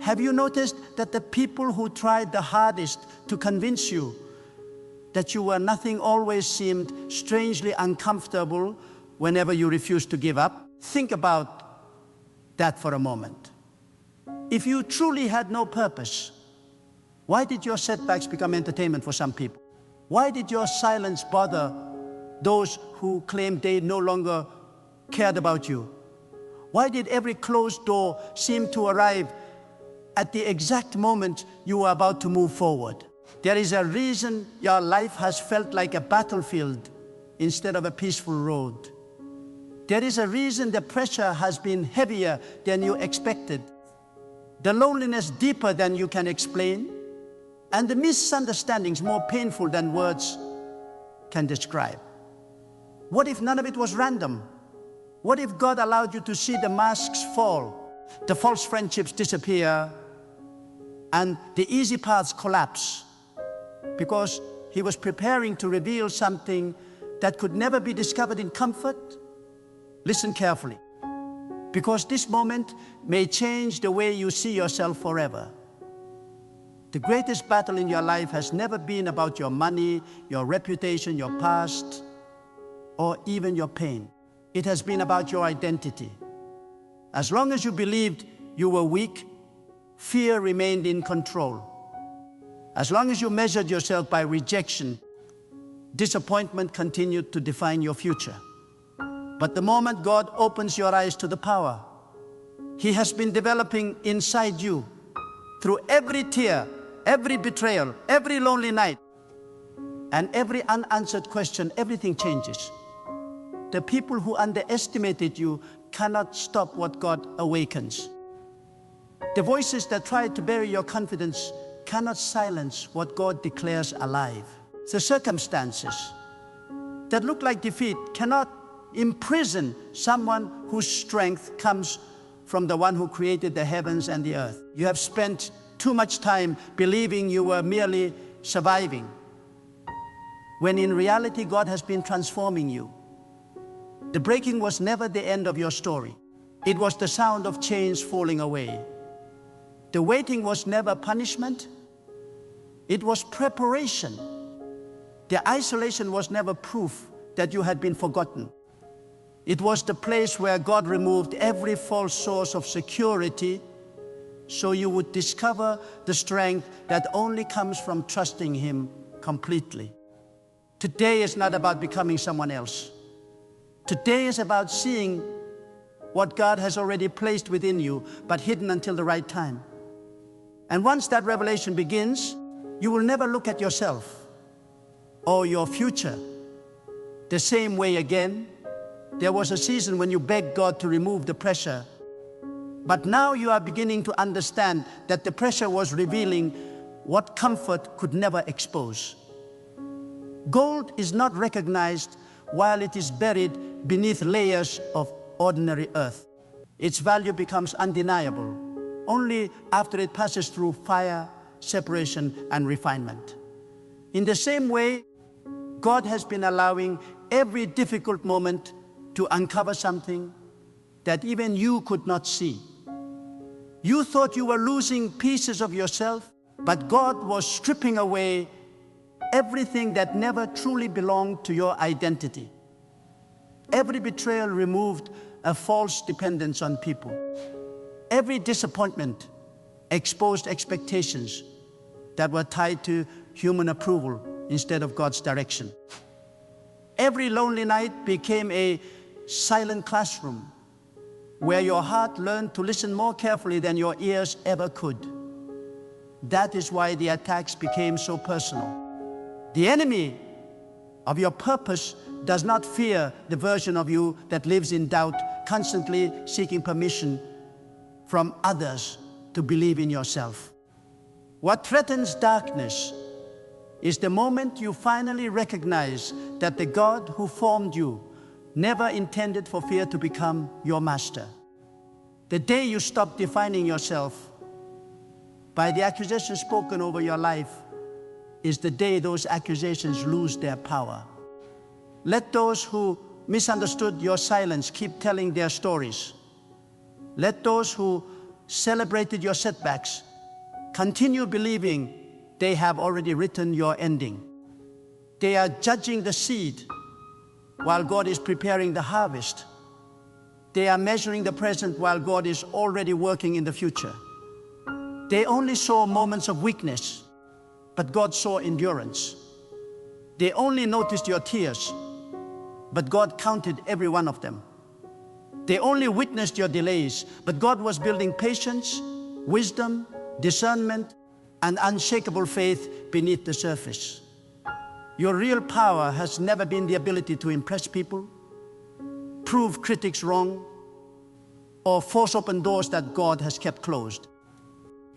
Have you noticed that the people who tried the hardest to convince you that you were nothing always seemed strangely uncomfortable whenever you refused to give up? Think about that for a moment. If you truly had no purpose, why did your setbacks become entertainment for some people? Why did your silence bother those who claimed they no longer cared about you? Why did every closed door seem to arrive at the exact moment you were about to move forward? There is a reason your life has felt like a battlefield instead of a peaceful road. There is a reason the pressure has been heavier than you expected, the loneliness deeper than you can explain, and the misunderstandings more painful than words can describe. What if none of it was random? What if God allowed you to see the masks fall, the false friendships disappear, and the easy paths collapse? Because He was preparing to reveal something that could never be discovered in comfort? Listen carefully, because this moment may change the way you see yourself forever. The greatest battle in your life has never been about your money, your reputation, your past, or even your pain. It has been about your identity. As long as you believed you were weak, fear remained in control. As long as you measured yourself by rejection, disappointment continued to define your future. But the moment God opens your eyes to the power He has been developing inside you, through every tear, every betrayal, every lonely night, and every unanswered question, everything changes. The people who underestimated you cannot stop what God awakens. The voices that tried to bury your confidence cannot silence what God declares alive. The circumstances that look like defeat cannot imprison someone whose strength comes from the one who created the heavens and the earth. You have spent too much time believing you were merely surviving, when in reality God has been transforming you. The breaking was never the end of your story. It was the sound of chains falling away. The waiting was never punishment. It was preparation. The isolation was never proof that you had been forgotten. It was the place where God removed every false source of security so you would discover the strength that only comes from trusting Him completely. Today is not about becoming someone else. Today is about seeing what God has already placed within you, but hidden until the right time. And once that revelation begins, you will never look at yourself or your future the same way again. There was a season when you begged God to remove the pressure, but now you are beginning to understand that the pressure was revealing what comfort could never expose. Gold is not recognized while it is buried beneath layers of ordinary earth. Its value becomes undeniable only after it passes through fire, separation, and refinement. In the same way, God has been allowing every difficult moment to uncover something that even you could not see. You thought you were losing pieces of yourself, but God was stripping away everything that never truly belonged to your identity. Every betrayal removed a false dependence on people. Every disappointment exposed expectations that were tied to human approval instead of God's direction. Every lonely night became a silent classroom where your heart learned to listen more carefully than your ears ever could. That is why the attacks became so personal. The enemy of your purpose does not fear the version of you that lives in doubt, constantly seeking permission from others to believe in yourself. What threatens darkness is the moment you finally recognize that the God who formed you never intended for fear to become your master. The day you stop defining yourself by the accusations spoken over your life is the day those accusations lose their power. Let those who misunderstood your silence keep telling their stories. Let those who celebrated your setbacks, continue believing they have already written your ending. They are judging the seed while God is preparing the harvest. They are measuring the present while God is already working in the future. They only saw moments of weakness, but God saw endurance. They only noticed your tears, but God counted every one of them. They only witnessed your delays, but God was building patience, wisdom, discernment, and unshakable faith beneath the surface. Your real power has never been the ability to impress people, prove critics wrong, or force open doors that God has kept closed.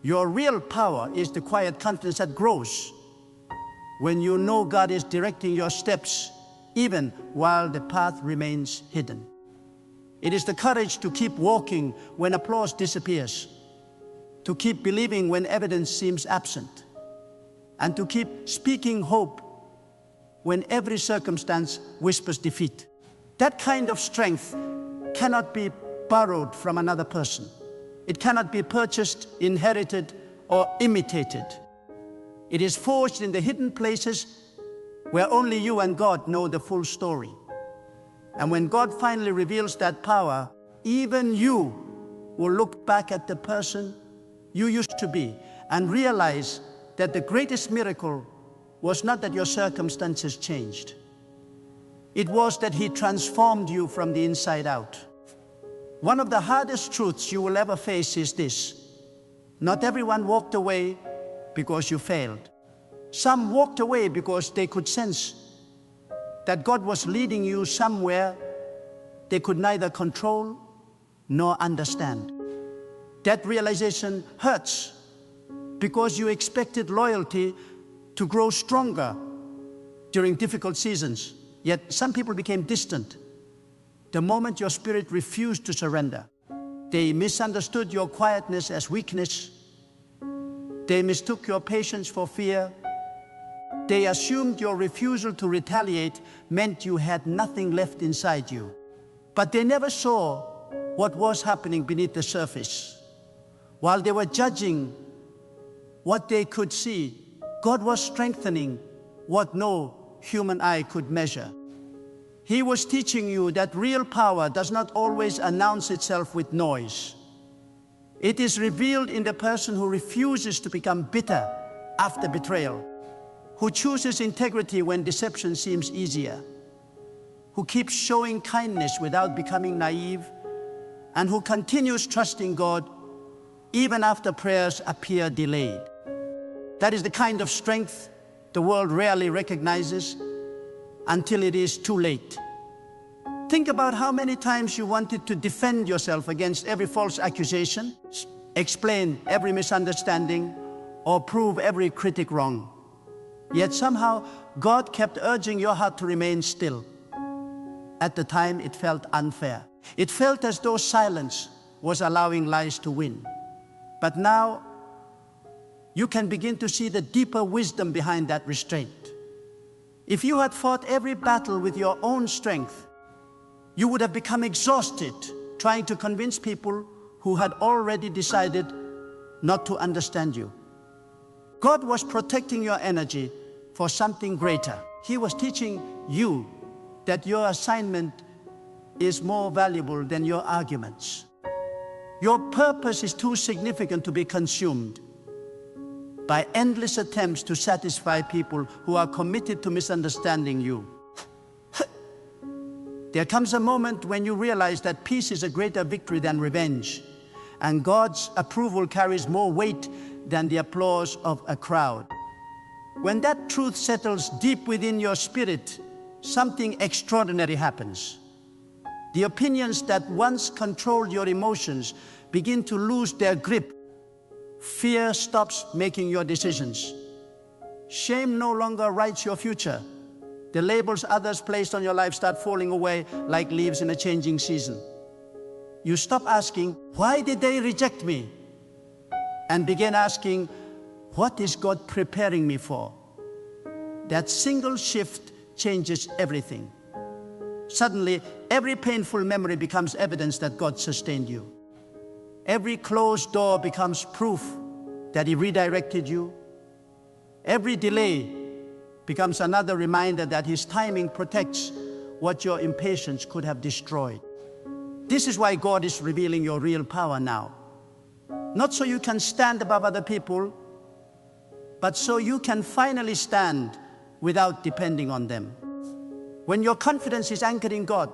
Your real power is the quiet confidence that grows when you know God is directing your steps even while the path remains hidden. It is the courage to keep walking when applause disappears, to keep believing when evidence seems absent, and to keep speaking hope when every circumstance whispers defeat. That kind of strength cannot be borrowed from another person. It cannot be purchased, inherited, or imitated. It is forged in the hidden places where only you and God know the full story. And when God finally reveals that power, even you will look back at the person you used to be and realize that the greatest miracle was not that your circumstances changed. It was that He transformed you from the inside out. One of the hardest truths you will ever face is this: not everyone walked away because you failed. Some walked away because they could sense that God was leading you somewhere they could neither control nor understand. That realization hurts because you expected loyalty to grow stronger during difficult seasons. Yet some people became distant the moment your spirit refused to surrender. They misunderstood your quietness as weakness. They mistook your patience for fear. They assumed your refusal to retaliate meant you had nothing left inside you. But they never saw what was happening beneath the surface. While they were judging what they could see, God was strengthening what no human eye could measure. He was teaching you that real power does not always announce itself with noise. It is revealed in the person who refuses to become bitter after betrayal, who chooses integrity when deception seems easier, who keeps showing kindness without becoming naive, and who continues trusting God even after prayers appear delayed. That is the kind of strength the world rarely recognizes until it is too late. Think about how many times you wanted to defend yourself against every false accusation, explain every misunderstanding, or prove every critic wrong. Yet somehow, God kept urging your heart to remain still. At the time, it felt unfair. It felt as though silence was allowing lies to win. But now, you can begin to see the deeper wisdom behind that restraint. If you had fought every battle with your own strength, you would have become exhausted trying to convince people who had already decided not to understand you. God was protecting your energy for something greater. He was teaching you that your assignment is more valuable than your arguments. Your purpose is too significant to be consumed by endless attempts to satisfy people who are committed to misunderstanding you. There comes a moment when you realize that peace is a greater victory than revenge, and God's approval carries more weight than the applause of a crowd. When that truth settles deep within your spirit, something extraordinary happens. The opinions that once controlled your emotions begin to lose their grip. Fear stops making your decisions. Shame no longer writes your future. The labels others placed on your life start falling away like leaves in a changing season. You stop asking, "Why did they reject me?" and begin asking, "What is God preparing me for?" That single shift changes everything. Suddenly, every painful memory becomes evidence that God sustained you. Every closed door becomes proof that He redirected you. Every delay becomes another reminder that His timing protects what your impatience could have destroyed. This is why God is revealing your real power now. Not so you can stand above other people, but so you can finally stand without depending on them. When your confidence is anchored in God,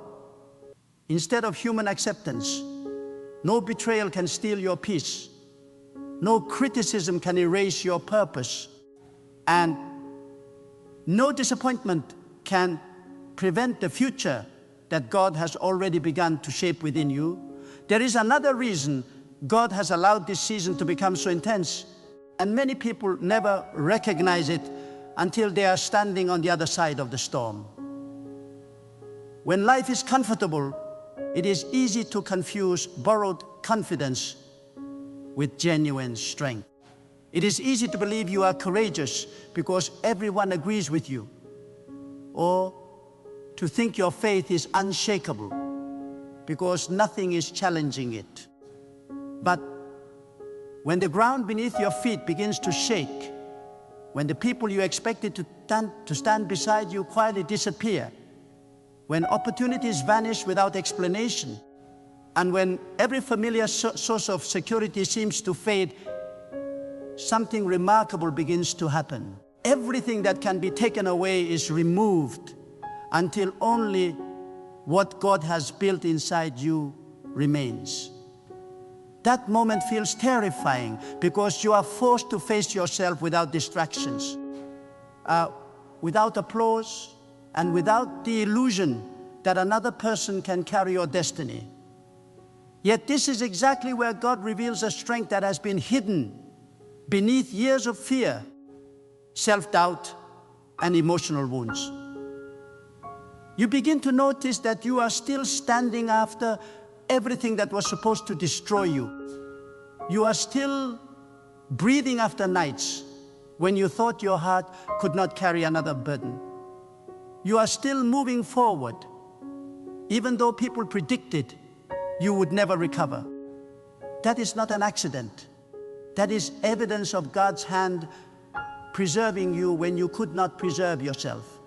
instead of human acceptance, no betrayal can steal your peace. No criticism can erase your purpose. And no disappointment can prevent the future that God has already begun to shape within you. There is another reason God has allowed this season to become so intense, and many people never recognize it until they are standing on the other side of the storm. When life is comfortable, it is easy to confuse borrowed confidence with genuine strength. It is easy to believe you are courageous because everyone agrees with you, or to think your faith is unshakable because nothing is challenging it. But when the ground beneath your feet begins to shake, when the people you expected to stand beside you quietly disappear, when opportunities vanish without explanation, and when every familiar source of security seems to fade, something remarkable begins to happen. Everything that can be taken away is removed until only what God has built inside you remains. That moment feels terrifying because you are forced to face yourself without distractions, without applause, and without the illusion that another person can carry your destiny. Yet this is exactly where God reveals a strength that has been hidden beneath years of fear, self-doubt, and emotional wounds. You begin to notice that you are still standing after everything that was supposed to destroy you. You are still breathing after nights when you thought your heart could not carry another burden. You are still moving forward, even though people predicted you would never recover. That is not an accident. That is evidence of God's hand preserving you when you could not preserve yourself.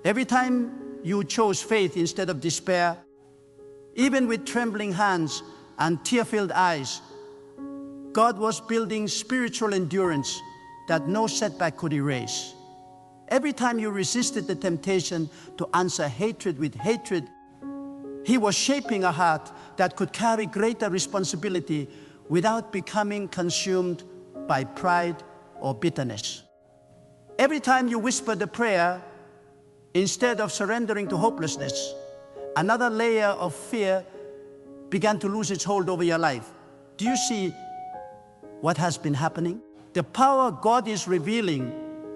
Every time you chose faith instead of despair, even with trembling hands and tear-filled eyes, God was building spiritual endurance that no setback could erase. Every time you resisted the temptation to answer hatred with hatred, He was shaping a heart that could carry greater responsibility without becoming consumed by pride or bitterness. Every time you whispered a prayer, instead of surrendering to hopelessness, another layer of fear began to lose its hold over your life. Do you see what has been happening? The power God is revealing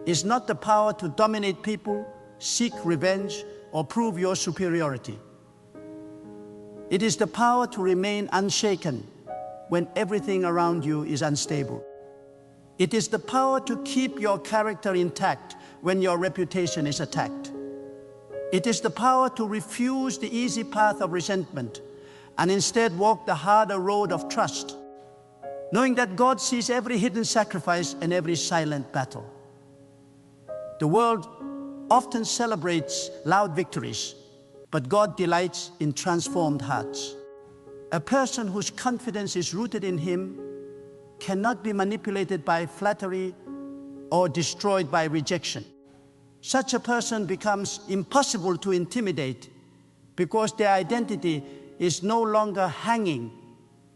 is not the power to dominate people, seek revenge, or prove your superiority. It is the power to remain unshaken when everything around you is unstable. It is the power to keep your character intact when your reputation is attacked. It is the power to refuse the easy path of resentment and instead walk the harder road of trust, knowing that God sees every hidden sacrifice and every silent battle. The world often celebrates loud victories, but God delights in transformed hearts. A person whose confidence is rooted in Him cannot be manipulated by flattery or destroyed by rejection. Such a person becomes impossible to intimidate because their identity is no longer hanging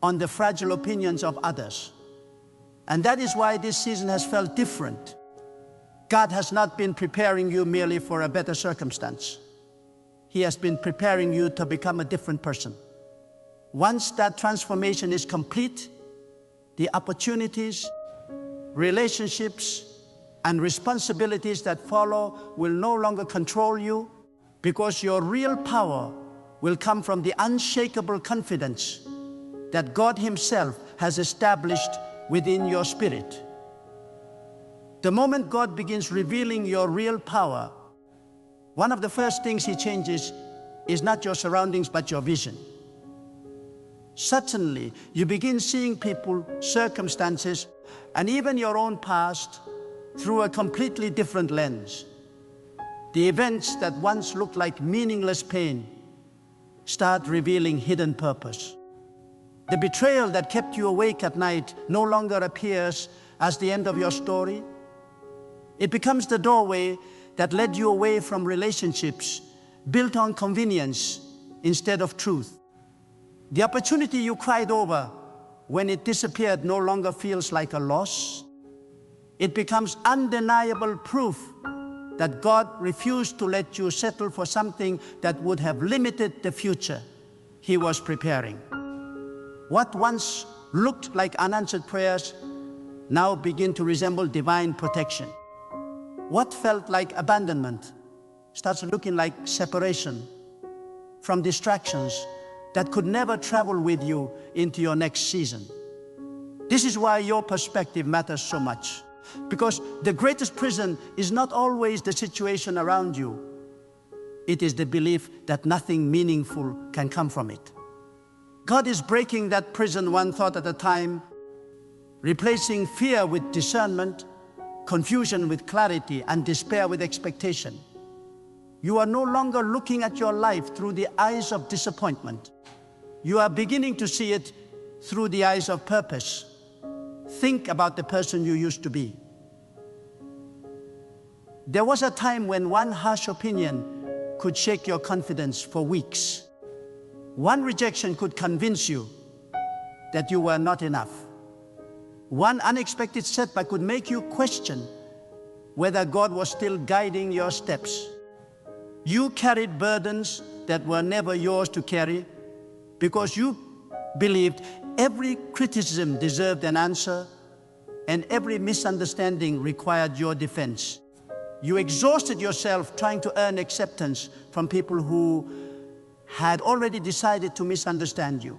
on the fragile opinions of others. And that is why this season has felt different. God has not been preparing you merely for a better circumstance. He has been preparing you to become a different person. Once that transformation is complete, the opportunities, relationships, and responsibilities that follow will no longer control you, because your real power will come from the unshakable confidence that God Himself has established within your spirit. The moment God begins revealing your real power, one of the first things He changes is not your surroundings, but your vision. Suddenly, you begin seeing people, circumstances, and even your own past through a completely different lens. The events that once looked like meaningless pain start revealing hidden purpose. The betrayal that kept you awake at night no longer appears as the end of your story. It becomes the doorway that led you away from relationships built on convenience instead of truth. The opportunity you cried over when it disappeared no longer feels like a loss. It becomes undeniable proof that God refused to let you settle for something that would have limited the future He was preparing. What once looked like unanswered prayers now begin to resemble divine protection. What felt like abandonment starts looking like separation from distractions that could never travel with you into your next season. This is why your perspective matters so much, because the greatest prison is not always the situation around you. It is the belief that nothing meaningful can come from it. God is breaking that prison one thought at a time, replacing fear with discernment, confusion with clarity, and despair with expectation. You are no longer looking at your life through the eyes of disappointment. You are beginning to see it through the eyes of purpose. Think about the person you used to be. There was a time when one harsh opinion could shake your confidence for weeks. One rejection could convince you that you were not enough. One unexpected setback could make you question whether God was still guiding your steps. You carried burdens that were never yours to carry because you believed every criticism deserved an answer and every misunderstanding required your defense. You exhausted yourself trying to earn acceptance from people who had already decided to misunderstand you.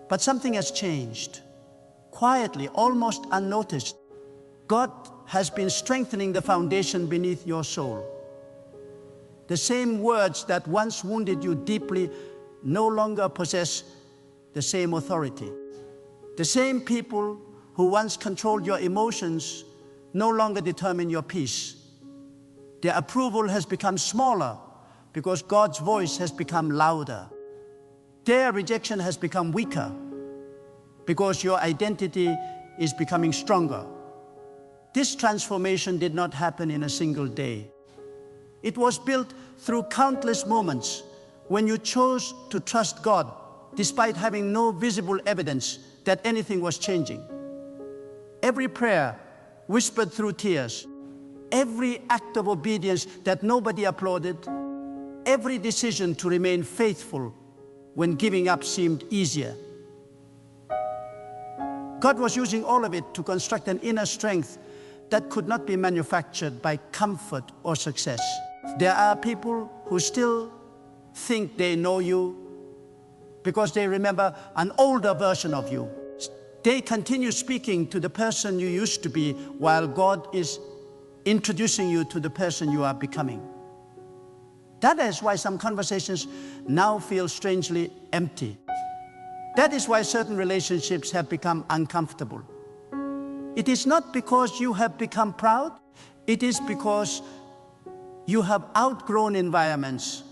But something has changed. Quietly, almost unnoticed, God has been strengthening the foundation beneath your soul. The same words that once wounded you deeply no longer possess the same authority. The same people who once controlled your emotions no longer determine your peace. Their approval has become smaller because God's voice has become louder. Their rejection has become weaker because your identity is becoming stronger. This transformation did not happen in a single day. It was built through countless moments when you chose to trust God despite having no visible evidence that anything was changing. Every prayer whispered through tears, every act of obedience that nobody applauded, every decision to remain faithful when giving up seemed easier. God was using all of it to construct an inner strength that could not be manufactured by comfort or success. There are people who still think they know you because they remember an older version of you. They continue speaking to the person you used to be while God is introducing you to the person you are becoming. That is why some conversations now feel strangely empty. That is why certain relationships have become uncomfortable. It is not because you have become proud, it is because you have outgrown environments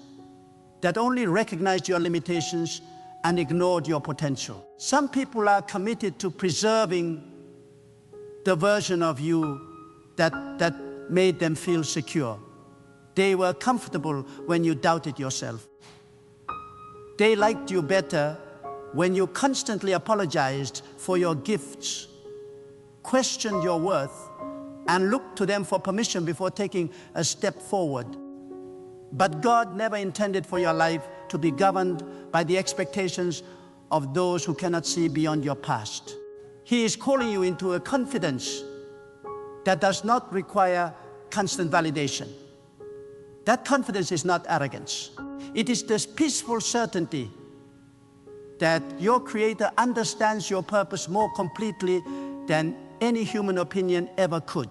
that only recognized your limitations and ignored your potential. Some people are committed to preserving the version of you that made them feel secure. They were comfortable when you doubted yourself. They liked you better when you constantly apologized for your gifts, questioned your worth, and looked to them for permission before taking a step forward. But God never intended for your life to be governed by the expectations of those who cannot see beyond your past. He is calling you into a confidence that does not require constant validation. That confidence is not arrogance. It is this peaceful certainty that your Creator understands your purpose more completely than any human opinion ever could.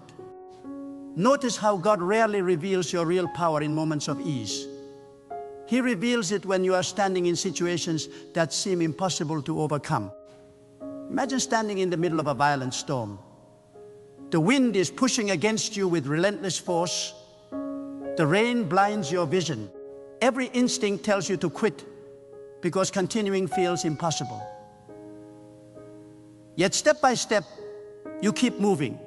Notice how God rarely reveals your real power in moments of ease. He reveals it when you are standing in situations that seem impossible to overcome. Imagine standing in the middle of a violent storm. The wind is pushing against you with relentless force. The rain blinds your vision. Every instinct tells you to quit because continuing feels impossible. Yet step by step, you keep moving.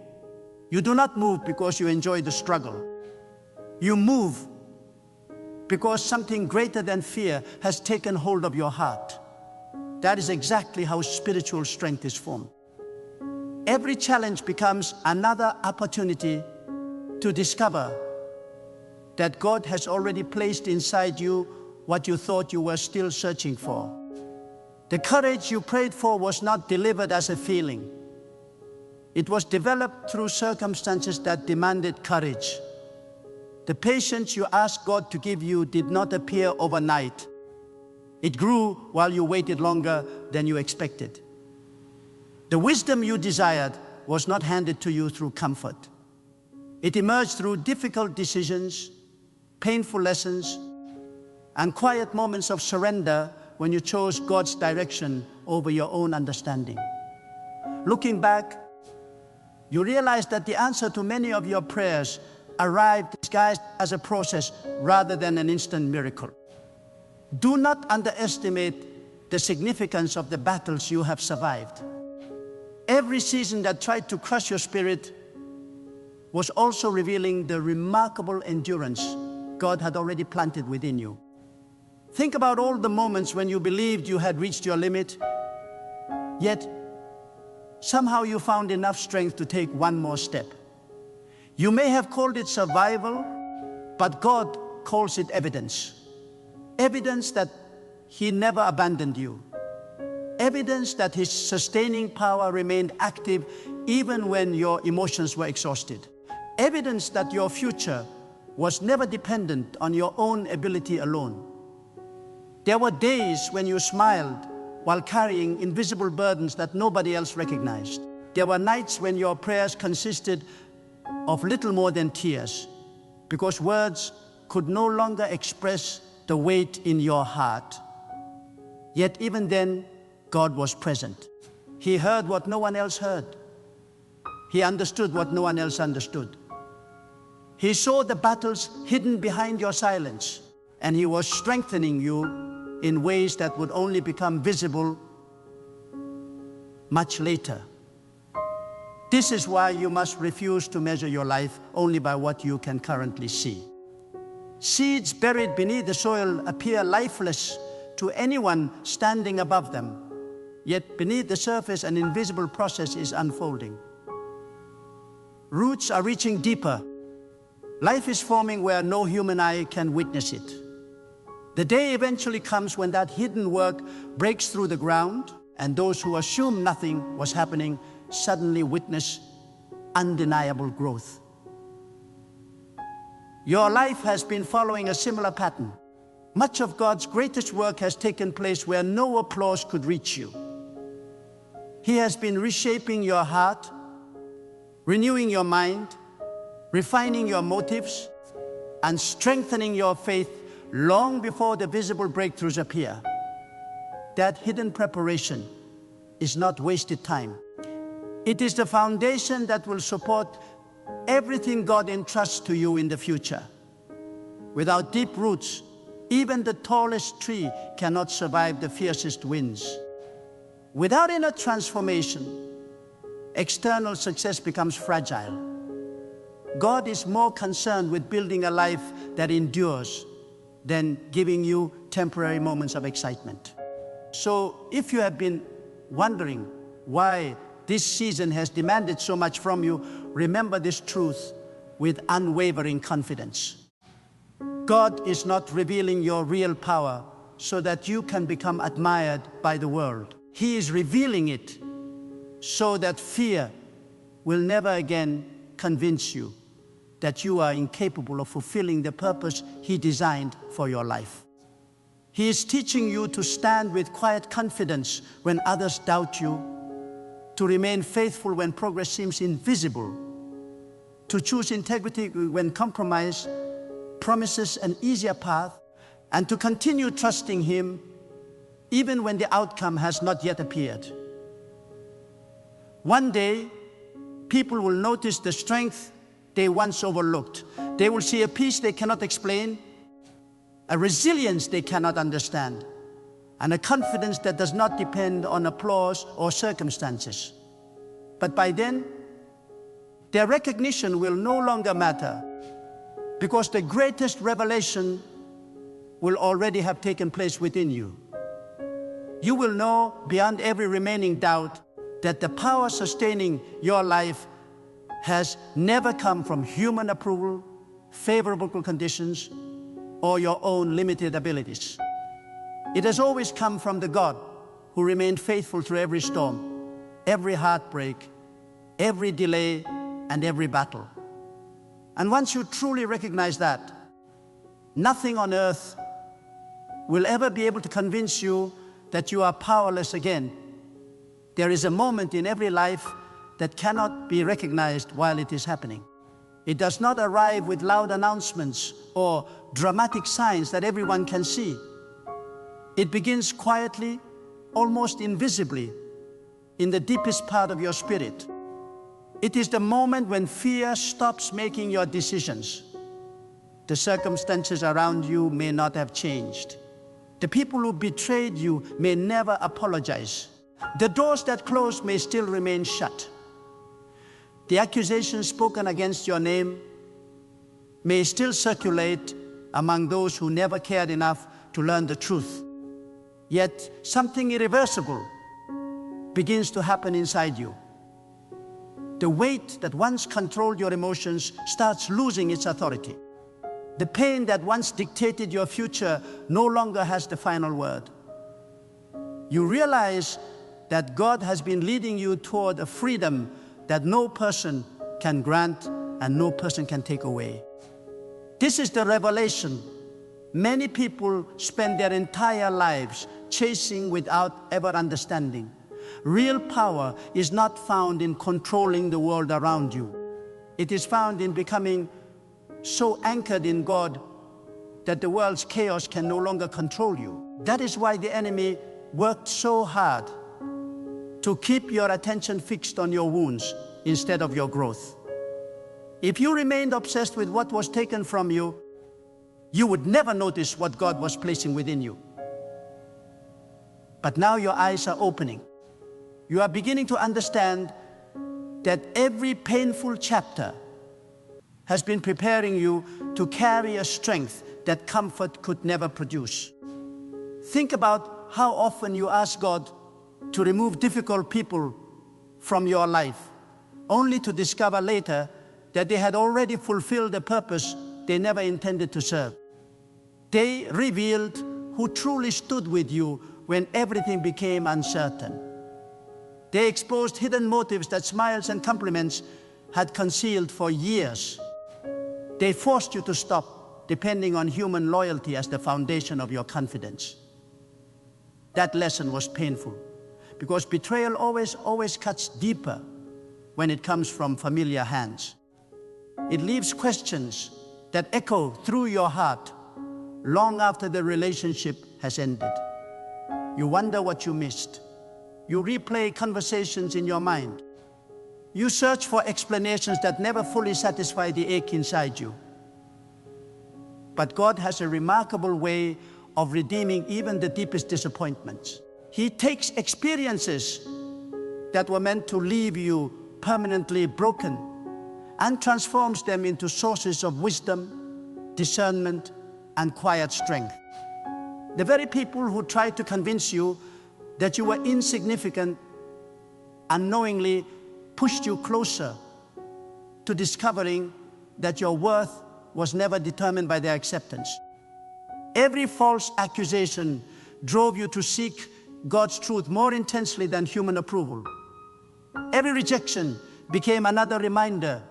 You do not move because you enjoy the struggle. You move because something greater than fear has taken hold of your heart. That is exactly how spiritual strength is formed. Every challenge becomes another opportunity to discover that God has already placed inside you what you thought you were still searching for. The courage you prayed for was not delivered as a feeling. It was developed through circumstances that demanded courage. The patience you asked God to give you did not appear overnight. It grew while you waited longer than you expected. The wisdom you desired was not handed to you through comfort. It emerged through difficult decisions, painful lessons, and quiet moments of surrender when you chose God's direction over your own understanding. Looking back, you realize that the answer to many of your prayers arrived disguised as a process rather than an instant miracle. Do not underestimate the significance of the battles you have survived. Every season that tried to crush your spirit was also revealing the remarkable endurance God had already planted within you. Think about all the moments when you believed you had reached your limit, yet somehow you found enough strength to take one more step. You may have called it survival, but God calls it evidence. Evidence that He never abandoned you. Evidence that His sustaining power remained active even when your emotions were exhausted. Evidence that your future was never dependent on your own ability alone. There were days when you smiled while carrying invisible burdens that nobody else recognized. There were nights when your prayers consisted of little more than tears, because words could no longer express the weight in your heart. Yet even then, God was present. He heard what no one else heard. He understood what no one else understood. He saw the battles hidden behind your silence, and He was strengthening you in ways that would only become visible much later. This is why you must refuse to measure your life only by what you can currently see. Seeds buried beneath the soil appear lifeless to anyone standing above them, yet beneath the surface an invisible process is unfolding. Roots are reaching deeper. Life is forming where no human eye can witness it. The day eventually comes when that hidden work breaks through the ground, and those who assumed nothing was happening suddenly witness undeniable growth. Your life has been following a similar pattern. Much of God's greatest work has taken place where no applause could reach you. He has been reshaping your heart, renewing your mind, refining your motives, and strengthening your faith long before the visible breakthroughs appear. That hidden preparation is not wasted time. It is the foundation that will support everything God entrusts to you in the future. Without deep roots, even the tallest tree cannot survive the fiercest winds. Without inner transformation, external success becomes fragile. God is more concerned with building a life that endures than giving you temporary moments of excitement. So if you have been wondering why this season has demanded so much from you, remember this truth with unwavering confidence. God is not revealing your real power so that you can become admired by the world. He is revealing it so that fear will never again convince you that you are incapable of fulfilling the purpose He designed for your life. He is teaching you to stand with quiet confidence when others doubt you, to remain faithful when progress seems invisible, to choose integrity when compromise promises an easier path, and to continue trusting Him even when the outcome has not yet appeared. One day, people will notice the strength they once overlooked. They will see a peace they cannot explain, a resilience they cannot understand, and a confidence that does not depend on applause or circumstances. But by then, their recognition will no longer matter, because the greatest revelation will already have taken place within you. You will know beyond every remaining doubt that the power sustaining your life has never come from human approval, favorable conditions, or your own limited abilities. It has always come from the God who remained faithful through every storm, every heartbreak, every delay, and every battle. And once you truly recognize that, nothing on earth will ever be able to convince you that you are powerless again. There is a moment in every life that cannot be recognized while it is happening. It does not arrive with loud announcements or dramatic signs that everyone can see. It begins quietly, almost invisibly, in the deepest part of your spirit. It is the moment when fear stops making your decisions. The circumstances around you may not have changed. The people who betrayed you may never apologize. The doors that closed may still remain shut. The accusations spoken against your name may still circulate among those who never cared enough to learn the truth. Yet something irreversible begins to happen inside you. The weight that once controlled your emotions starts losing its authority. The pain that once dictated your future no longer has the final word. You realize that God has been leading you toward a freedom that no person can grant and no person can take away. This is the revelation many people spend their entire lives chasing without ever understanding. Real power is not found in controlling the world around you. It is found in becoming so anchored in God that the world's chaos can no longer control you. That is why the enemy worked so hard to keep your attention fixed on your wounds instead of your growth. If you remained obsessed with what was taken from you, you would never notice what God was placing within you. But now your eyes are opening. You are beginning to understand that every painful chapter has been preparing you to carry a strength that comfort could never produce. Think about how often you ask God to remove difficult people from your life, only to discover later that they had already fulfilled the purpose they never intended to serve. They revealed who truly stood with you when everything became uncertain. They exposed hidden motives that smiles and compliments had concealed for years. They forced you to stop depending on human loyalty as the foundation of your confidence. That lesson was painful, because betrayal always cuts deeper when it comes from familiar hands. It leaves questions that echo through your heart long after the relationship has ended. You wonder what you missed. You replay conversations in your mind. You search for explanations that never fully satisfy the ache inside you. But God has a remarkable way of redeeming even the deepest disappointments. He takes experiences that were meant to leave you permanently broken and transforms them into sources of wisdom, discernment, and quiet strength. The very people who tried to convince you that you were insignificant unknowingly pushed you closer to discovering that your worth was never determined by their acceptance. Every false accusation drove you to seek God's truth more intensely than human approval. Every rejection became another reminder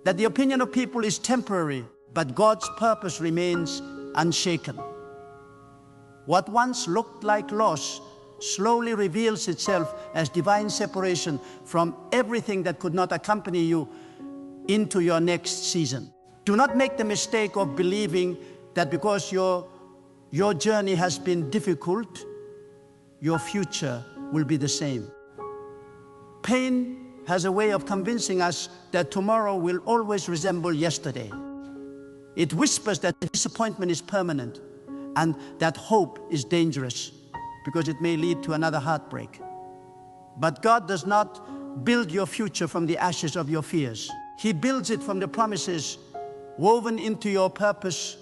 that the opinion of people is temporary, but God's purpose remains unshaken. What once looked like loss slowly reveals itself as divine separation from everything that could not accompany you into your next season. Do not make the mistake of believing that because your Your journey has been difficult. Your future will be the same. Pain has a way of convincing us that tomorrow will always resemble yesterday. It whispers that disappointment is permanent and that hope is dangerous because it may lead to another heartbreak. But God does not build your future from the ashes of your fears. He builds it from the promises woven into your purpose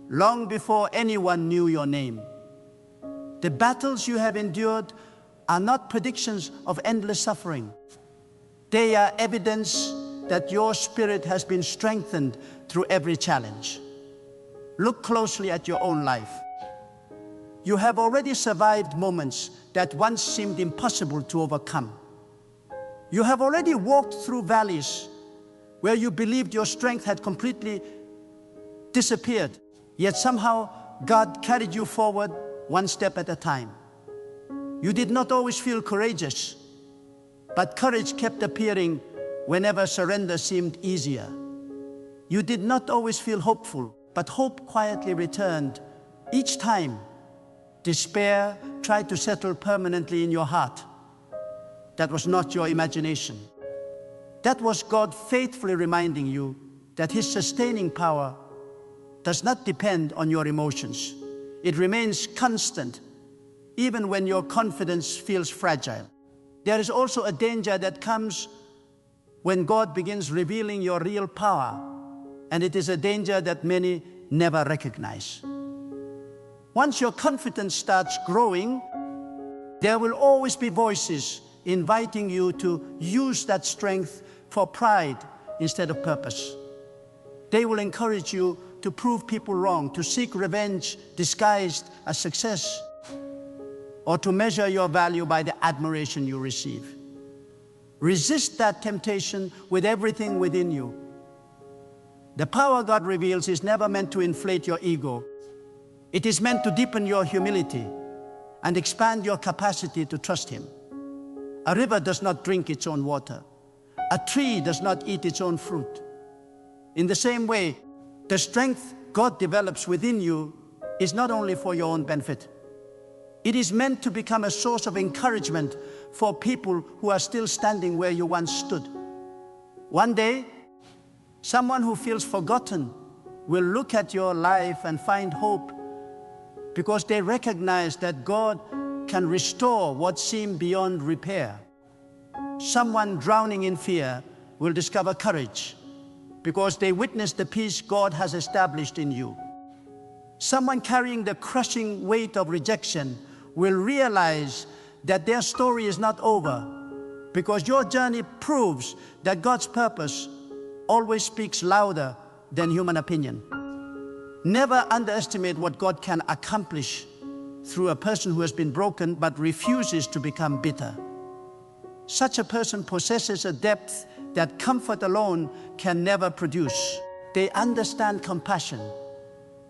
long before anyone knew your name. The battles you have endured are not predictions of endless suffering. They are evidence that your spirit has been strengthened through every challenge. Look closely at your own life. You have already survived moments that once seemed impossible to overcome. You have already walked through valleys where you believed your strength had completely disappeared, yet somehow God carried you forward one step at a time. You did not always feel courageous, but courage kept appearing whenever surrender seemed easier. You did not always feel hopeful, but hope quietly returned each time despair tried to settle permanently in your heart. That was not your imagination. That was God faithfully reminding you that His sustaining power does not depend on your emotions. It remains constant, even when your confidence feels fragile. There is also a danger that comes when God begins revealing your real power, and it is a danger that many never recognize. Once your confidence starts growing, there will always be voices inviting you to use that strength for pride instead of purpose. They will encourage you to prove people wrong, to seek revenge disguised as success, or to measure your value by the admiration you receive. Resist that temptation with everything within you. The power God reveals is never meant to inflate your ego. It is meant to deepen your humility and expand your capacity to trust Him. A river does not drink its own water. A tree does not eat its own fruit. In the same way, the strength God develops within you is not only for your own benefit. It is meant to become a source of encouragement for people who are still standing where you once stood. One day, someone who feels forgotten will look at your life and find hope because they recognize that God can restore what seemed beyond repair. Someone drowning in fear will discover courage because they witness the peace God has established in you. Someone carrying the crushing weight of rejection will realize that their story is not over because your journey proves that God's purpose always speaks louder than human opinion. Never underestimate what God can accomplish through a person who has been broken but refuses to become bitter. Such a person possesses a depth that comfort alone can never produce. They understand compassion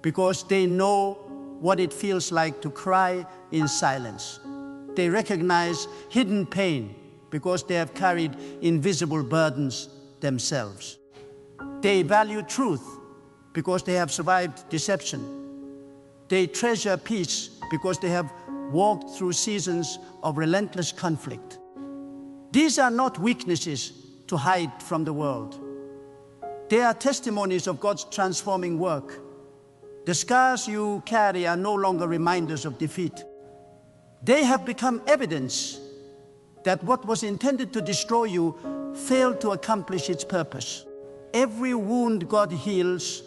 because they know what it feels like to cry in silence. They recognize hidden pain because they have carried invisible burdens themselves. They value truth because they have survived deception. They treasure peace because they have walked through seasons of relentless conflict. These are not weaknesses to hide from the world. They are testimonies of God's transforming work. The scars you carry are no longer reminders of defeat. They have become evidence that what was intended to destroy you failed to accomplish its purpose. Every wound God heals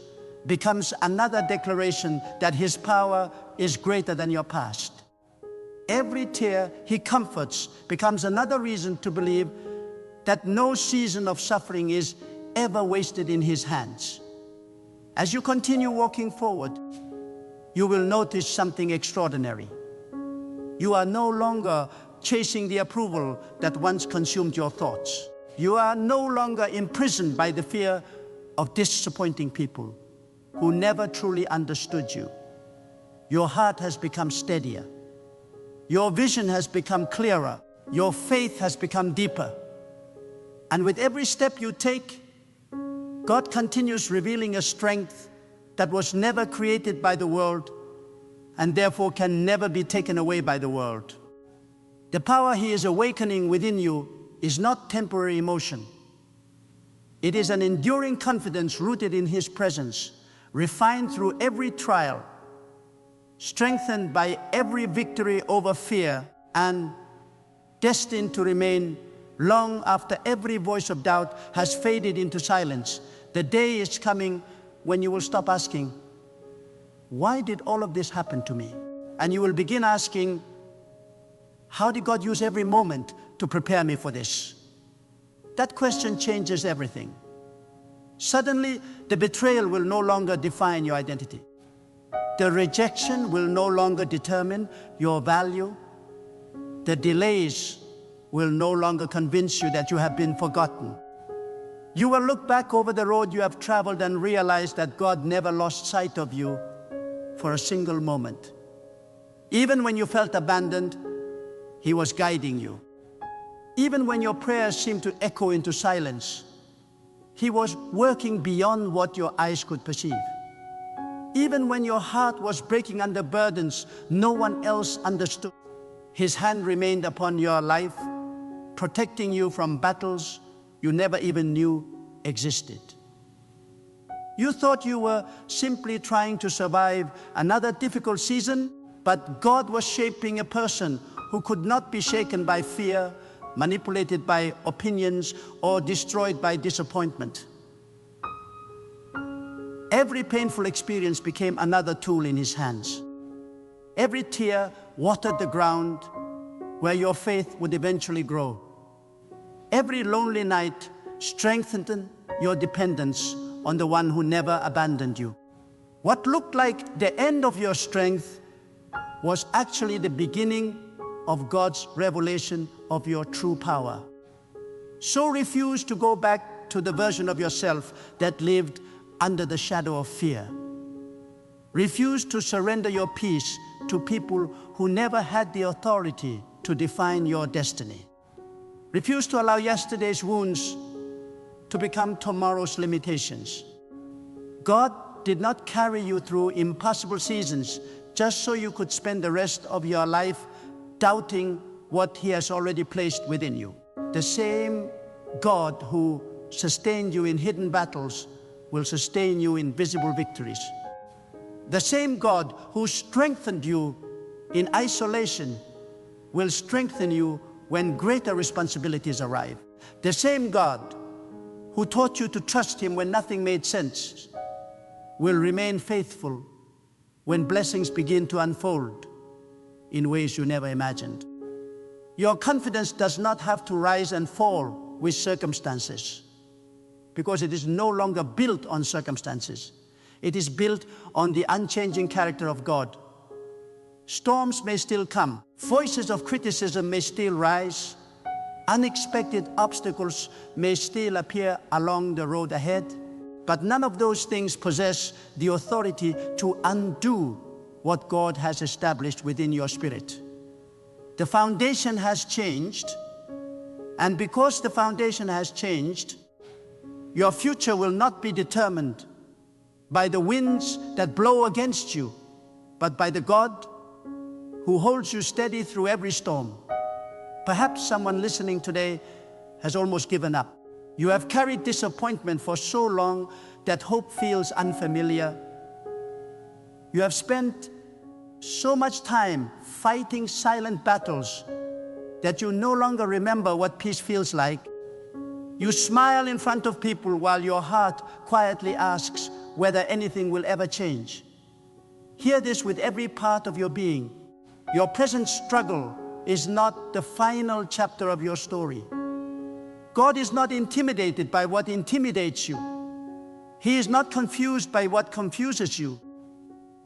becomes another declaration that His power is greater than your past. Every tear He comforts becomes another reason to believe that no season of suffering is ever wasted in His hands. As you continue walking forward, you will notice something extraordinary. You are no longer chasing the approval that once consumed your thoughts. You are no longer imprisoned by the fear of disappointing people who never truly understood you. Your heart has become steadier. Your vision has become clearer. Your faith has become deeper. And with every step you take, God continues revealing a strength that was never created by the world and therefore can never be taken away by the world. The power He is awakening within you is not temporary emotion. It is an enduring confidence rooted in His presence, refined through every trial, strengthened by every victory over fear, and destined to remain long after every voice of doubt has faded into silence. The day is coming when you will stop asking, why did all of this happen to me? And you will begin asking, how did God use every moment to prepare me for this? That question changes everything. Suddenly, the betrayal will no longer define your identity. The rejection will no longer determine your value. The delays will no longer convince you that you have been forgotten. You will look back over the road you have traveled and realize that God never lost sight of you for a single moment. Even when you felt abandoned, He was guiding you. Even when your prayers seemed to echo into silence, He was working beyond what your eyes could perceive. Even when your heart was breaking under burdens no one else understood, His hand remained upon your life, protecting you from battles you never even knew existed. You thought you were simply trying to survive another difficult season, but God was shaping a person who could not be shaken by fear, manipulated by opinions, or destroyed by disappointment. Every painful experience became another tool in His hands. Every tear watered the ground where your faith would eventually grow. Every lonely night strengthened your dependence on the one who never abandoned you. What looked like the end of your strength was actually the beginning of God's revelation of your true power. So refuse to go back to the version of yourself that lived under the shadow of fear. Refuse to surrender your peace to people who never had the authority to define your destiny. Refuse to allow yesterday's wounds to become tomorrow's limitations. God did not carry you through impossible seasons just so you could spend the rest of your life doubting what He has already placed within you. The same God who sustained you in hidden battles will sustain you in visible victories. The same God who strengthened you in isolation will strengthen you when greater responsibilities arrive. The same God who taught you to trust Him when nothing made sense will remain faithful when blessings begin to unfold in ways you never imagined. Your confidence does not have to rise and fall with circumstances, because it is no longer built on circumstances. It is built on the unchanging character of God. Storms may still come. Voices of criticism may still rise. Unexpected obstacles may still appear along the road ahead. But none of those things possess the authority to undo what God has established within your spirit. The foundation has changed, and because the foundation has changed, your future will not be determined by the winds that blow against you, but by the God who holds you steady through every storm. Perhaps someone listening today has almost given up. You have carried disappointment for so long that hope feels unfamiliar. You have spent so much time fighting silent battles that you no longer remember what peace feels like. You smile in front of people while your heart quietly asks whether anything will ever change. Hear this with every part of your being. Your present struggle is not the final chapter of your story. God is not intimidated by what intimidates you. He is not confused by what confuses you.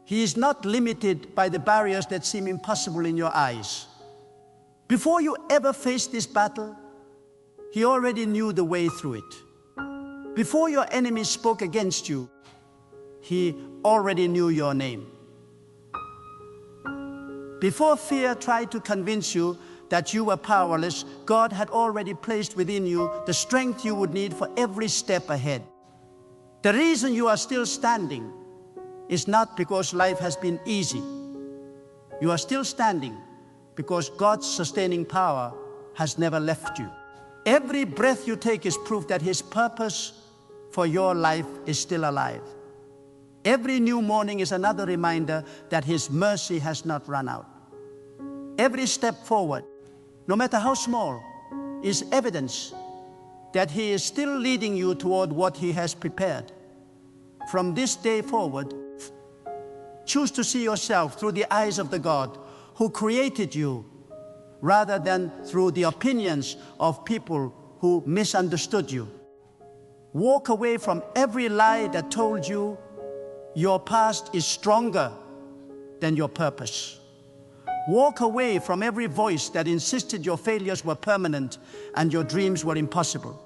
He is not limited by the barriers that seem impossible in your eyes. Before you ever faced this battle, He already knew the way through it. Before your enemies spoke against you, He already knew your name. Before fear tried to convince you that you were powerless, God had already placed within you the strength you would need for every step ahead. The reason you are still standing is not because life has been easy. You are still standing because God's sustaining power has never left you. Every breath you take is proof that His purpose for your life is still alive. Every new morning is another reminder that His mercy has not run out. Every step forward, no matter how small, is evidence that He is still leading you toward what He has prepared. From this day forward, choose to see yourself through the eyes of the God who created you, rather than through the opinions of people who misunderstood you. Walk away from every lie that told you your past is stronger than your purpose. Walk away from every voice that insisted your failures were permanent and your dreams were impossible.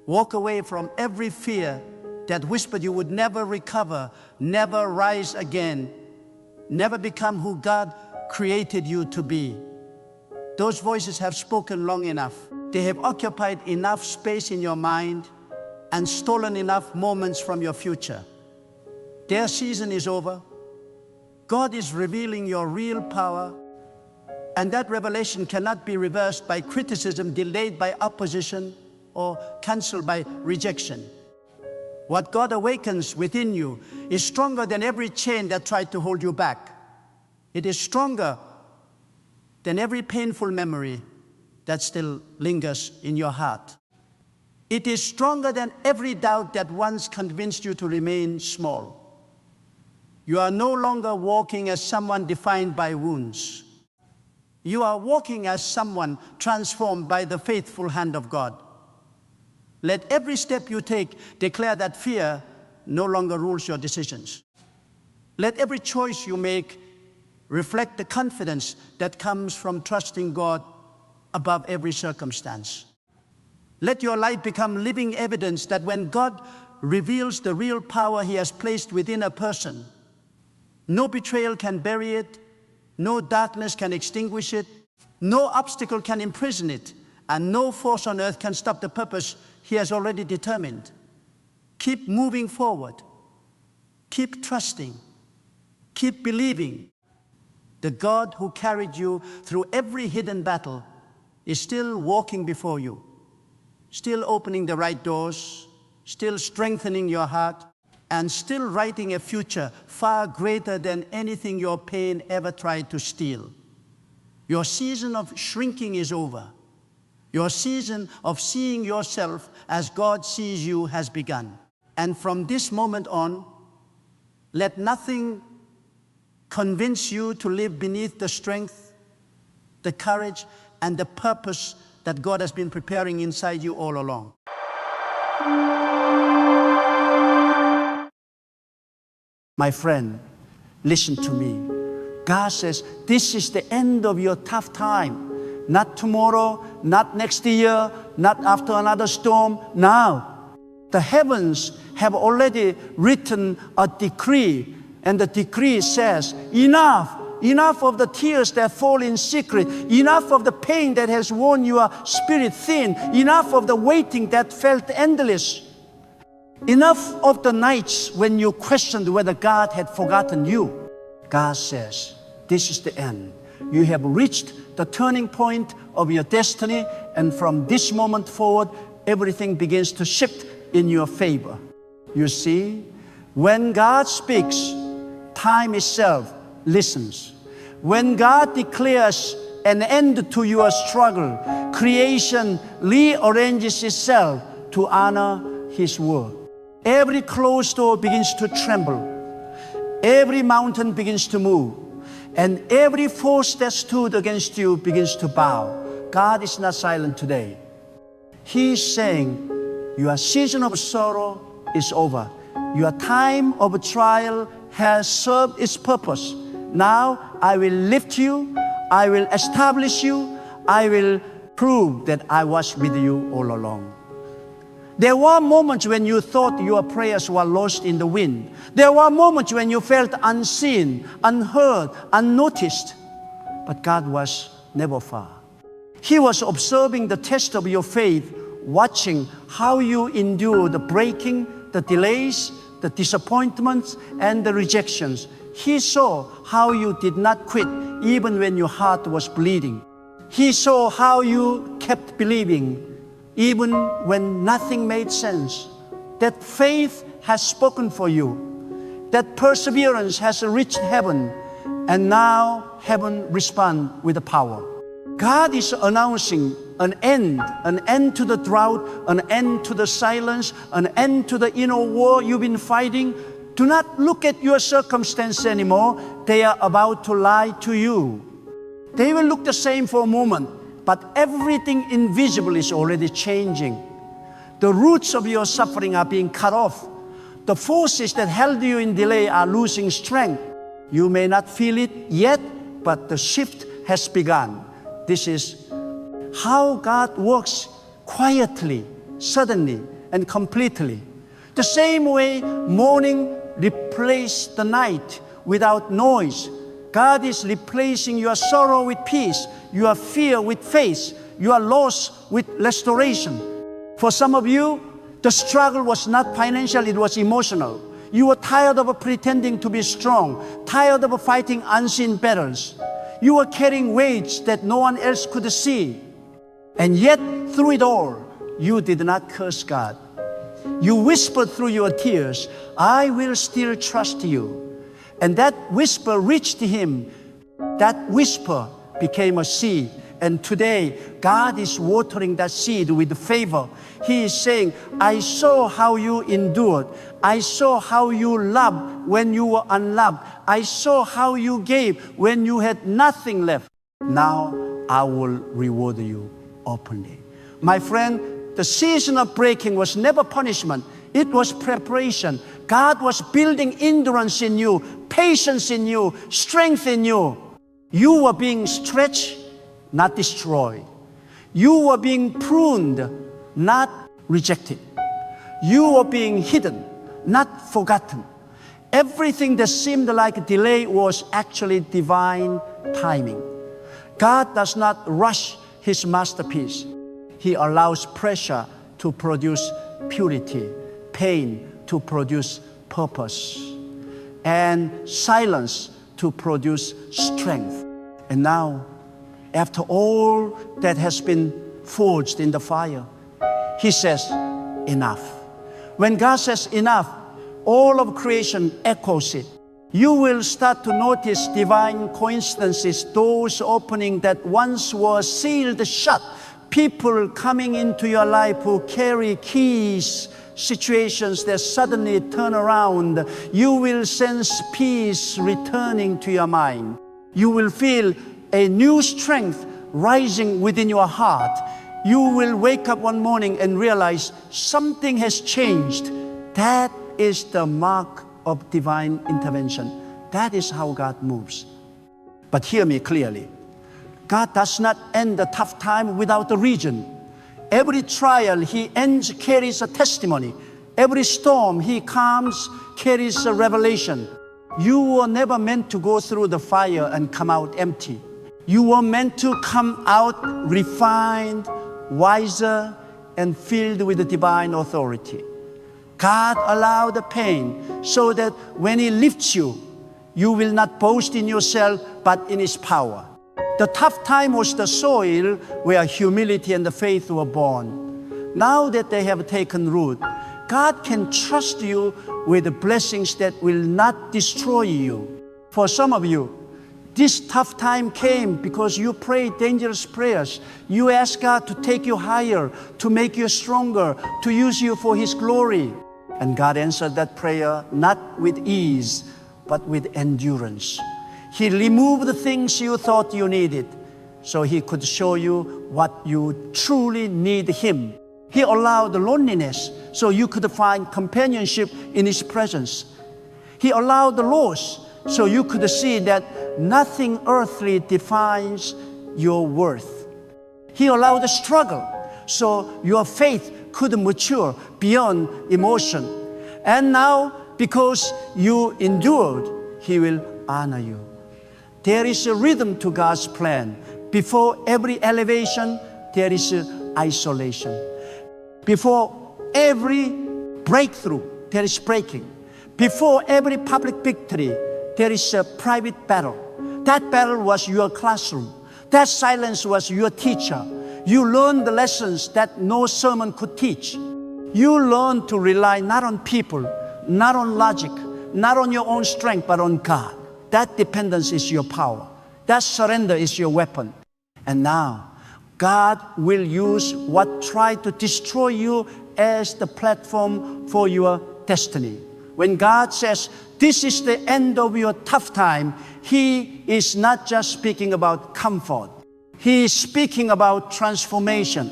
Walk away from every fear that whispered you would never recover, never rise again, never become who God created you to be. Those voices have spoken long enough. They have occupied enough space in your mind and stolen enough moments from your future. Their season is over. God is revealing your real power, and that revelation cannot be reversed by criticism, delayed by opposition, or canceled by rejection. What God awakens within you is stronger than every chain that tried to hold you back. It is stronger than every painful memory that still lingers in your heart. It is stronger than every doubt that once convinced you to remain small. You are no longer walking as someone defined by wounds. You are walking as someone transformed by the faithful hand of God. Let every step you take declare that fear no longer rules your decisions. Let every choice you make reflect the confidence that comes from trusting God above every circumstance. Let your life become living evidence that when God reveals the real power He has placed within a person, no betrayal can bury it, no darkness can extinguish it, no obstacle can imprison it, and no force on earth can stop the purpose He has already determined. Keep moving forward. Keep trusting. Keep believing. The God who carried you through every hidden battle is still walking before you, still opening the right doors, still strengthening your heart, and still writing a future far greater than anything your pain ever tried to steal. Your season of shrinking is over. Your season of seeing yourself as God sees you has begun. And from this moment on, let nothing convince you to live beneath the strength, the courage, and the purpose that God has been preparing inside you all along. My friend, listen to me. God says, this is the end of your tough time. Not tomorrow, not next year, not after another storm. Now, the heavens have already written a decree, and the decree says, enough. Enough of the tears that fall in secret. Enough of the pain that has worn your spirit thin. Enough of the waiting that felt endless. Enough of the nights when you questioned whether God had forgotten you. God says, this is the end. You have reached the turning point of your destiny, and from this moment forward, everything begins to shift in your favor. You see, when God speaks, time itself listens. When God declares an end to your struggle, creation rearranges itself to honor His word. Every closed door begins to tremble. Every mountain begins to move. And every force that stood against you begins to bow. God is not silent today. He is saying, your season of sorrow is over. Your time of trial has served its purpose. Now I will lift you, I will establish you, I will prove that I was with you all along. There were moments when you thought your prayers were lost in the wind. There were moments when you felt unseen, unheard, unnoticed. But God was never far. He was observing the test of your faith, watching how you endure the breaking, the delays, the disappointments, and the rejections. He saw how you did not quit even when your heart was bleeding. He saw how you kept believing even when nothing made sense. That faith has spoken for you. That perseverance has reached heaven. And now heaven responds with the power. God is announcing an end to the drought, an end to the silence, an end to the inner war you've been fighting. Do not look at your circumstances anymore. They are about to lie to you. They will look the same for a moment, but everything invisible is already changing. The roots of your suffering are being cut off. The forces that held you in delay are losing strength. You may not feel it yet, but the shift has begun. This is how God works quietly, suddenly, and completely. The same way morning replaced the night without noise, God is replacing your sorrow with peace, your fear with faith, your loss with restoration. For some of you, the struggle was not financial, it was emotional. You were tired of pretending to be strong, tired of fighting unseen battles. You were carrying weights that no one else could see. And yet, through it all, you did not curse God. You whispered through your tears, I will still trust you. And that whisper reached Him. That whisper became a seed. And today, God is watering that seed with favor. He is saying, I saw how you endured. I saw how you loved when you were unloved. I saw how you gave when you had nothing left. Now I will reward you openly. My friend, the season of breaking was never punishment. It was preparation. God was building endurance in you, patience in you, strength in you. You were being stretched, not destroyed. You were being pruned, not rejected. You were being hidden, not forgotten. Everything that seemed like a delay was actually divine timing. God does not rush His masterpiece. He allows pressure to produce purity, pain to produce purpose, and silence to produce strength. And now, after all that has been forged in the fire, He says, enough. When God says enough, all of creation echoes it. You will start to notice divine coincidences, doors opening that once were sealed shut, people coming into your life who carry keys, situations that suddenly turn around. You will sense peace returning to your mind. You will feel a new strength rising within your heart. You will wake up one morning and realize something has changed. That is the mark of divine intervention. That is how God moves. But hear me clearly. God does not end the tough time without a reason. Every trial He ends carries a testimony. Every storm He calms carries a revelation. You were never meant to go through the fire and come out empty. You were meant to come out refined, wiser, and filled with the divine authority. God allowed the pain so that when He lifts you, you will not boast in yourself, but in His power. The tough time was the soil where humility and the faith were born. Now that they have taken root, God can trust you with the blessings that will not destroy you. For some of you, this tough time came because you prayed dangerous prayers. You asked God to take you higher, to make you stronger, to use you for His glory. And God answered that prayer not with ease, but with endurance. He removed the things you thought you needed so He could show you what you truly need Him. He allowed loneliness so you could find companionship in His presence. He allowed the loss so you could see that nothing earthly defines your worth. He allowed the struggle so your faith could mature beyond emotion. And now, because you endured, He will honor you. There is a rhythm to God's plan. Before every elevation, there is isolation. Before every breakthrough, there is breaking. Before every public victory, there is a private battle. That battle was your classroom. That silence was your teacher. You learned the lessons that no sermon could teach. You learned to rely not on people, not on logic, not on your own strength, but on God. That dependence is your power. That surrender is your weapon. And now, God will use what tried to destroy you as the platform for your destiny. When God says, this is the end of your tough time, He is not just speaking about comfort. He is speaking about transformation.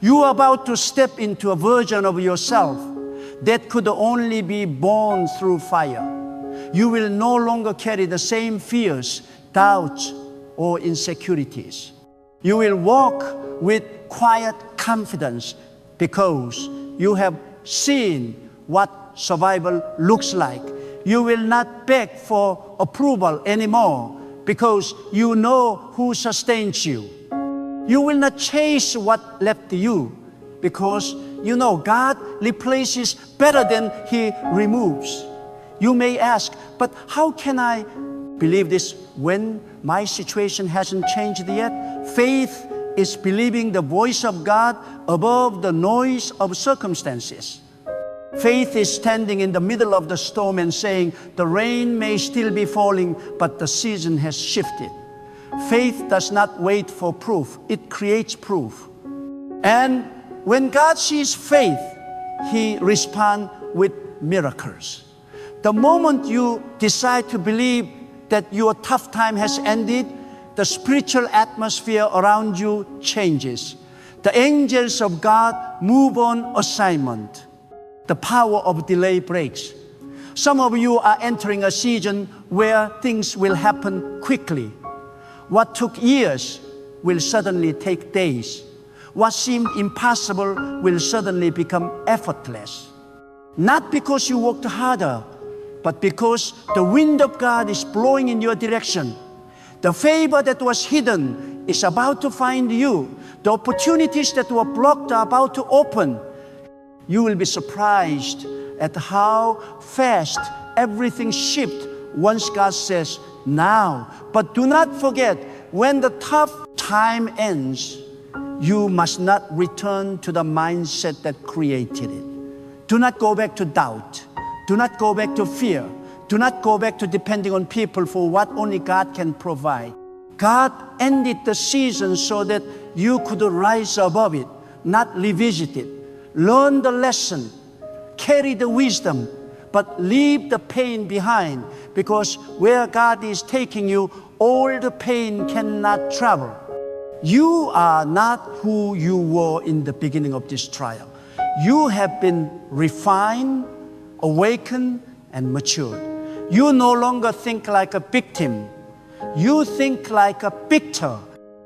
You are about to step into a version of yourself that could only be born through fire. You will no longer carry the same fears, doubts, or insecurities. You will walk with quiet confidence because you have seen what survival looks like. You will not beg for approval anymore because you know who sustains you. You will not chase what left you because you know God replaces better than He removes. You may ask, but how can I believe this when my situation hasn't changed yet? Faith is believing the voice of God above the noise of circumstances. Faith is standing in the middle of the storm and saying, the rain may still be falling, but the season has shifted. Faith does not wait for proof. It creates proof. And when God sees faith, He responds with miracles. The moment you decide to believe that your tough time has ended, the spiritual atmosphere around you changes. The angels of God move on assignment. The power of delay breaks. Some of you are entering a season where things will happen quickly. What took years will suddenly take days. What seemed impossible will suddenly become effortless. Not because you worked harder, but because the wind of God is blowing in your direction. The favor that was hidden is about to find you. The opportunities that were blocked are about to open. You will be surprised at how fast everything shifts once God says, now. But do not forget, when the tough time ends, you must not return to the mindset that created it. Do not go back to doubt. Do not go back to fear. Do not go back to depending on people for what only God can provide. God ended the season so that you could rise above it, not revisit it. Learn the lesson, carry the wisdom, but leave the pain behind, because where God is taking you, all the pain cannot travel. You are not who you were in the beginning of this trial. You have been refined, awakened, and matured. You no longer think like a victim. You think like a victor.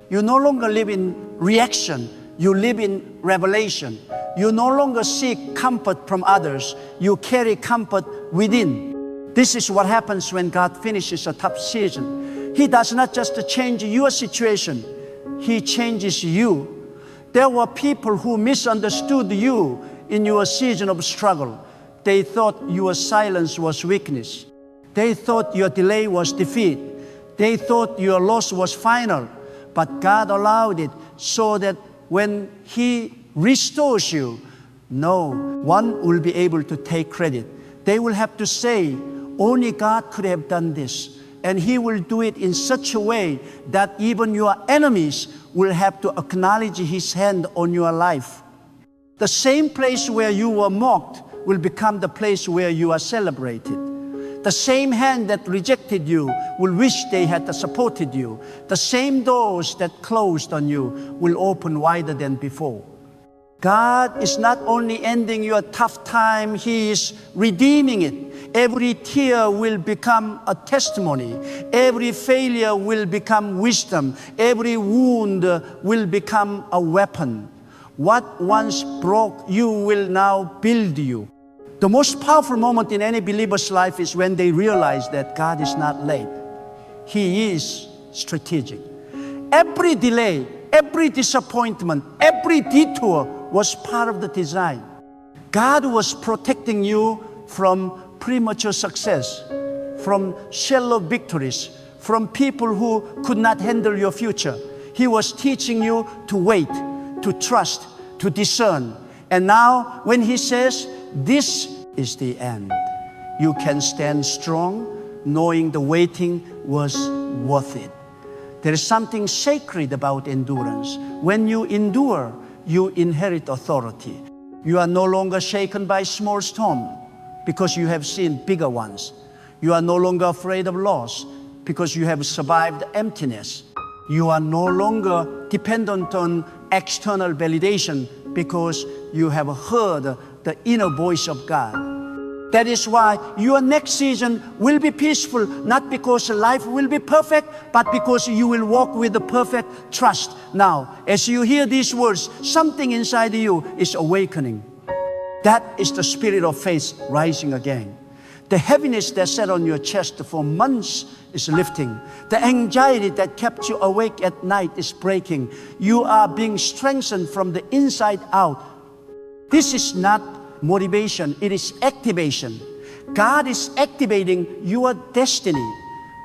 You no longer live in reaction. You live in revelation. You no longer seek comfort from others. You carry comfort within. This is what happens when God finishes a tough season. He does not just change your situation. He changes you. There were people who misunderstood you in your season of struggle. They thought your silence was weakness. They thought your delay was defeat. They thought your loss was final. But God allowed it so that when He restores you, no one will be able to take credit. They will have to say, only God could have done this. And He will do it in such a way that even your enemies will have to acknowledge His hand on your life. The same place where you were mocked will become the place where you are celebrated. The same hand that rejected you will wish they had supported you. The same doors that closed on you will open wider than before. God is not only ending your tough time, He is redeeming it. Every tear will become a testimony. Every failure will become wisdom. Every wound will become a weapon. What once broke you will now build you. The most powerful moment in any believer's life is when they realize that God is not late. He is strategic. Every delay, every disappointment, every detour was part of the design. God was protecting you from premature success, from shallow victories, from people who could not handle your future. He was teaching you to wait, to trust, to discern. And now when He says, this is the end, you can stand strong knowing the waiting was worth it. There is something sacred about endurance. When you endure, you inherit authority. You are no longer shaken by small storms because you have seen bigger ones. You are no longer afraid of loss because you have survived emptiness. You are no longer dependent on external validation because you have heard the inner voice of God. That is why your next season will be peaceful, not because life will be perfect, but because you will walk with the perfect trust. Now, as you hear these words, something inside you is awakening. That is the spirit of faith rising again. The heaviness that sat on your chest for months is lifting. The anxiety that kept you awake at night is breaking. You are being strengthened from the inside out. This is not motivation, it is activation. God is activating your destiny,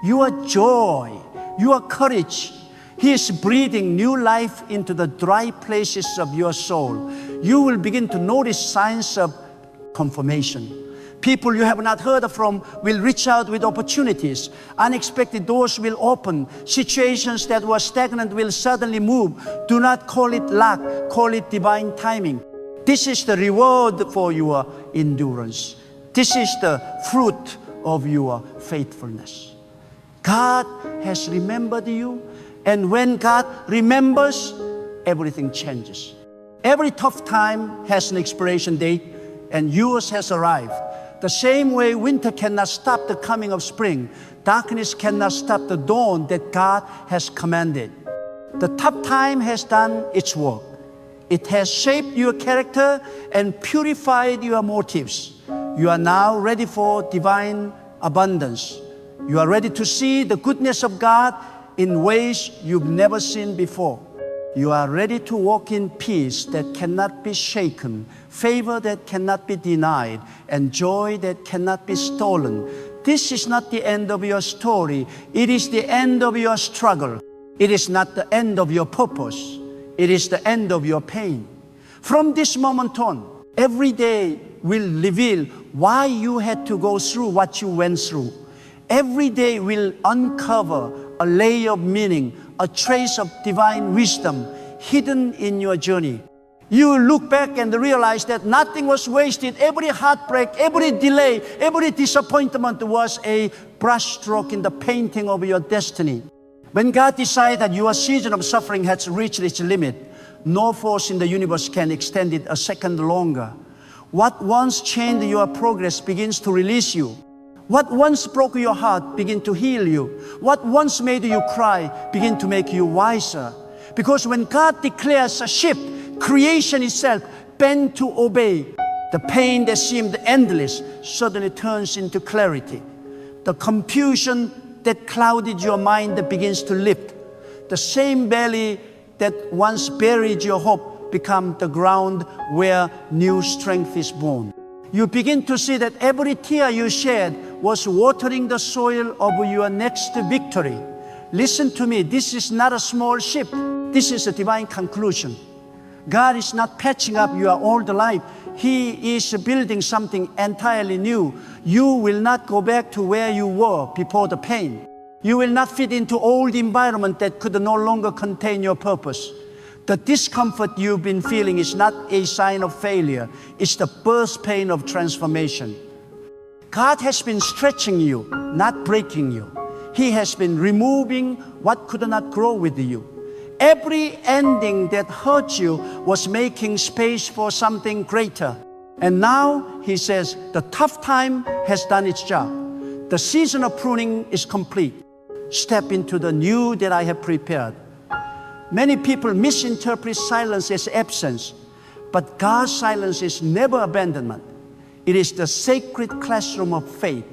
your joy, your courage. He is breathing new life into the dry places of your soul. You will begin to notice signs of confirmation. People you have not heard from will reach out with opportunities. Unexpected doors will open. Situations that were stagnant will suddenly move. Do not call it luck, call it divine timing. This is the reward for your endurance. This is the fruit of your faithfulness. God has remembered you, and when God remembers, everything changes. Every tough time has an expiration date, and yours has arrived. The same way winter cannot stop the coming of spring, darkness cannot stop the dawn that God has commanded. The tough time has done its work. It has shaped your character and purified your motives. You are now ready for divine abundance. You are ready to see the goodness of God in ways you've never seen before. You are ready to walk in peace that cannot be shaken, favor that cannot be denied, and joy that cannot be stolen. This is not the end of your story. It is the end of your struggle. It is not the end of your purpose. It is the end of your pain. From this moment on, every day will reveal why you had to go through what you went through. Every day will uncover a layer of meaning, a trace of divine wisdom hidden in your journey. You will look back and realize that nothing was wasted. Every heartbreak, every delay, every disappointment was a brushstroke in the painting of your destiny. When God decided that your season of suffering has reached its limit, no force in the universe can extend it a second longer. What once chained your progress begins to release you. What once broke your heart begins to heal you. What once made you cry begins to make you wiser. Because when God declares a shift, creation itself bent to obey. The pain that seemed endless suddenly turns into clarity. The confusion that clouded your mind begins to lift. The same valley that once buried your hope becomes the ground where new strength is born. You begin to see that every tear you shed was watering the soil of your next victory. Listen to me, this is not a small shift. This is a divine conclusion. God is not patching up your old life. He is building something entirely new. You will not go back to where you were before the pain. You will not fit into old environment that could no longer contain your purpose. The discomfort you've been feeling is not a sign of failure. It's the birth pain of transformation. God has been stretching you, not breaking you. He has been removing what could not grow with you. Every ending that hurt you was making space for something greater. And now, He says, the tough time has done its job. The season of pruning is complete. Step into the new that I have prepared. Many people misinterpret silence as absence, but God's silence is never abandonment. It is the sacred classroom of faith.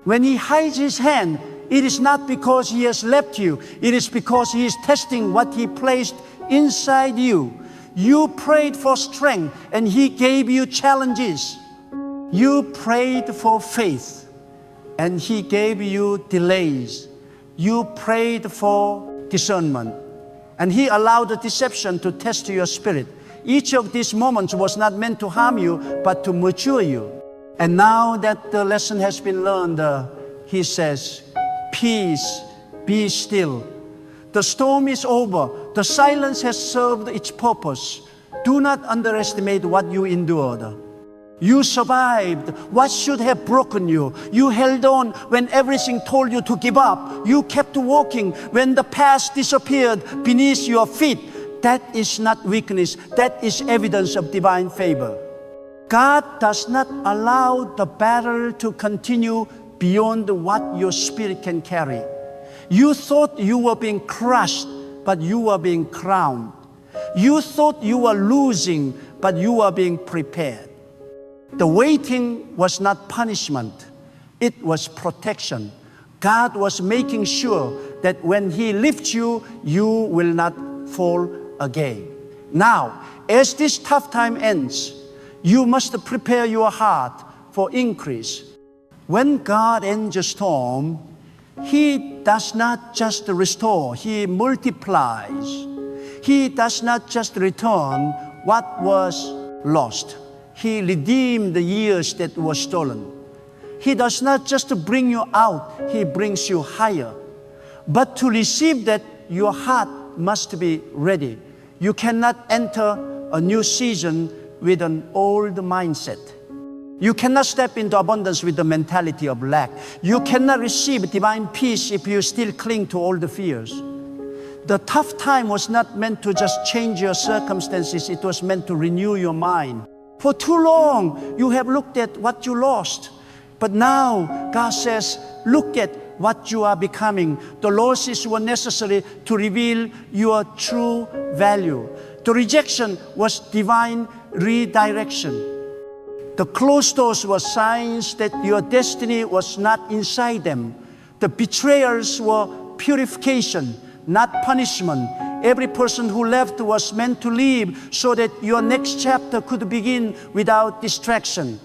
When He hides His hand, it is not because He has left you. It is because He is testing what He placed inside you. You prayed for strength, and He gave you challenges. You prayed for faith, and He gave you delays. you prayed for discernment. And He allowed the deception to test your spirit. Each of these moments was not meant to harm you, but to mature you. And now that the lesson has been learned, He says, peace, be still. The storm is over. The silence has served its purpose. Do not underestimate what you endured. You survived what should have broken you. You held on when everything told you to give up. You kept walking when the past disappeared beneath your feet. That is not weakness. That is evidence of divine favor. God does not allow the battle to continue beyond what your spirit can carry. You thought you were being crushed, but you were being crowned. You thought you were losing, but you were being prepared. The waiting was not punishment. It was protection. God was making sure that when He lifts you, you will not fall again. Now, as this tough time ends, you must prepare your heart for increase. When God ends a storm, He does not just restore, He multiplies. He does not just return what was lost. He redeemed the years that were stolen. He does not just bring you out, He brings you higher. But to receive that, your heart must be ready. You cannot enter a new season with an old mindset. You cannot step into abundance with the mentality of lack. You cannot receive divine peace if you still cling to all the fears. The tough time was not meant to just change your circumstances. It was meant to renew your mind. For too long, you have looked at what you lost. But now, God says, look at what you are becoming. The losses were necessary to reveal your true value. The rejection was divine redirection. The closed doors were signs that your destiny was not inside them. The betrayals were purification, not punishment. Every person who left was meant to leave so that your next chapter could begin without distraction.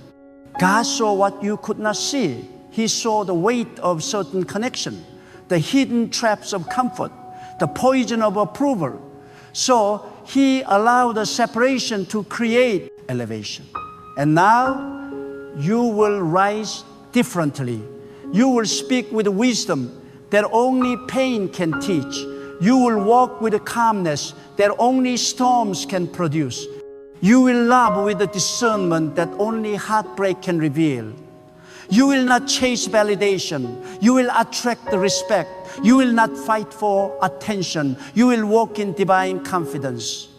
God saw what you could not see. He saw the weight of certain connection, the hidden traps of comfort, the poison of approval. So He allowed the separation to create elevation. And now you will rise differently. You will speak with wisdom that only pain can teach. You will walk with a calmness that only storms can produce. You will love with a discernment that only heartbreak can reveal. You will not chase validation. You will attract the respect. You will not fight for attention. You will walk in divine confidence.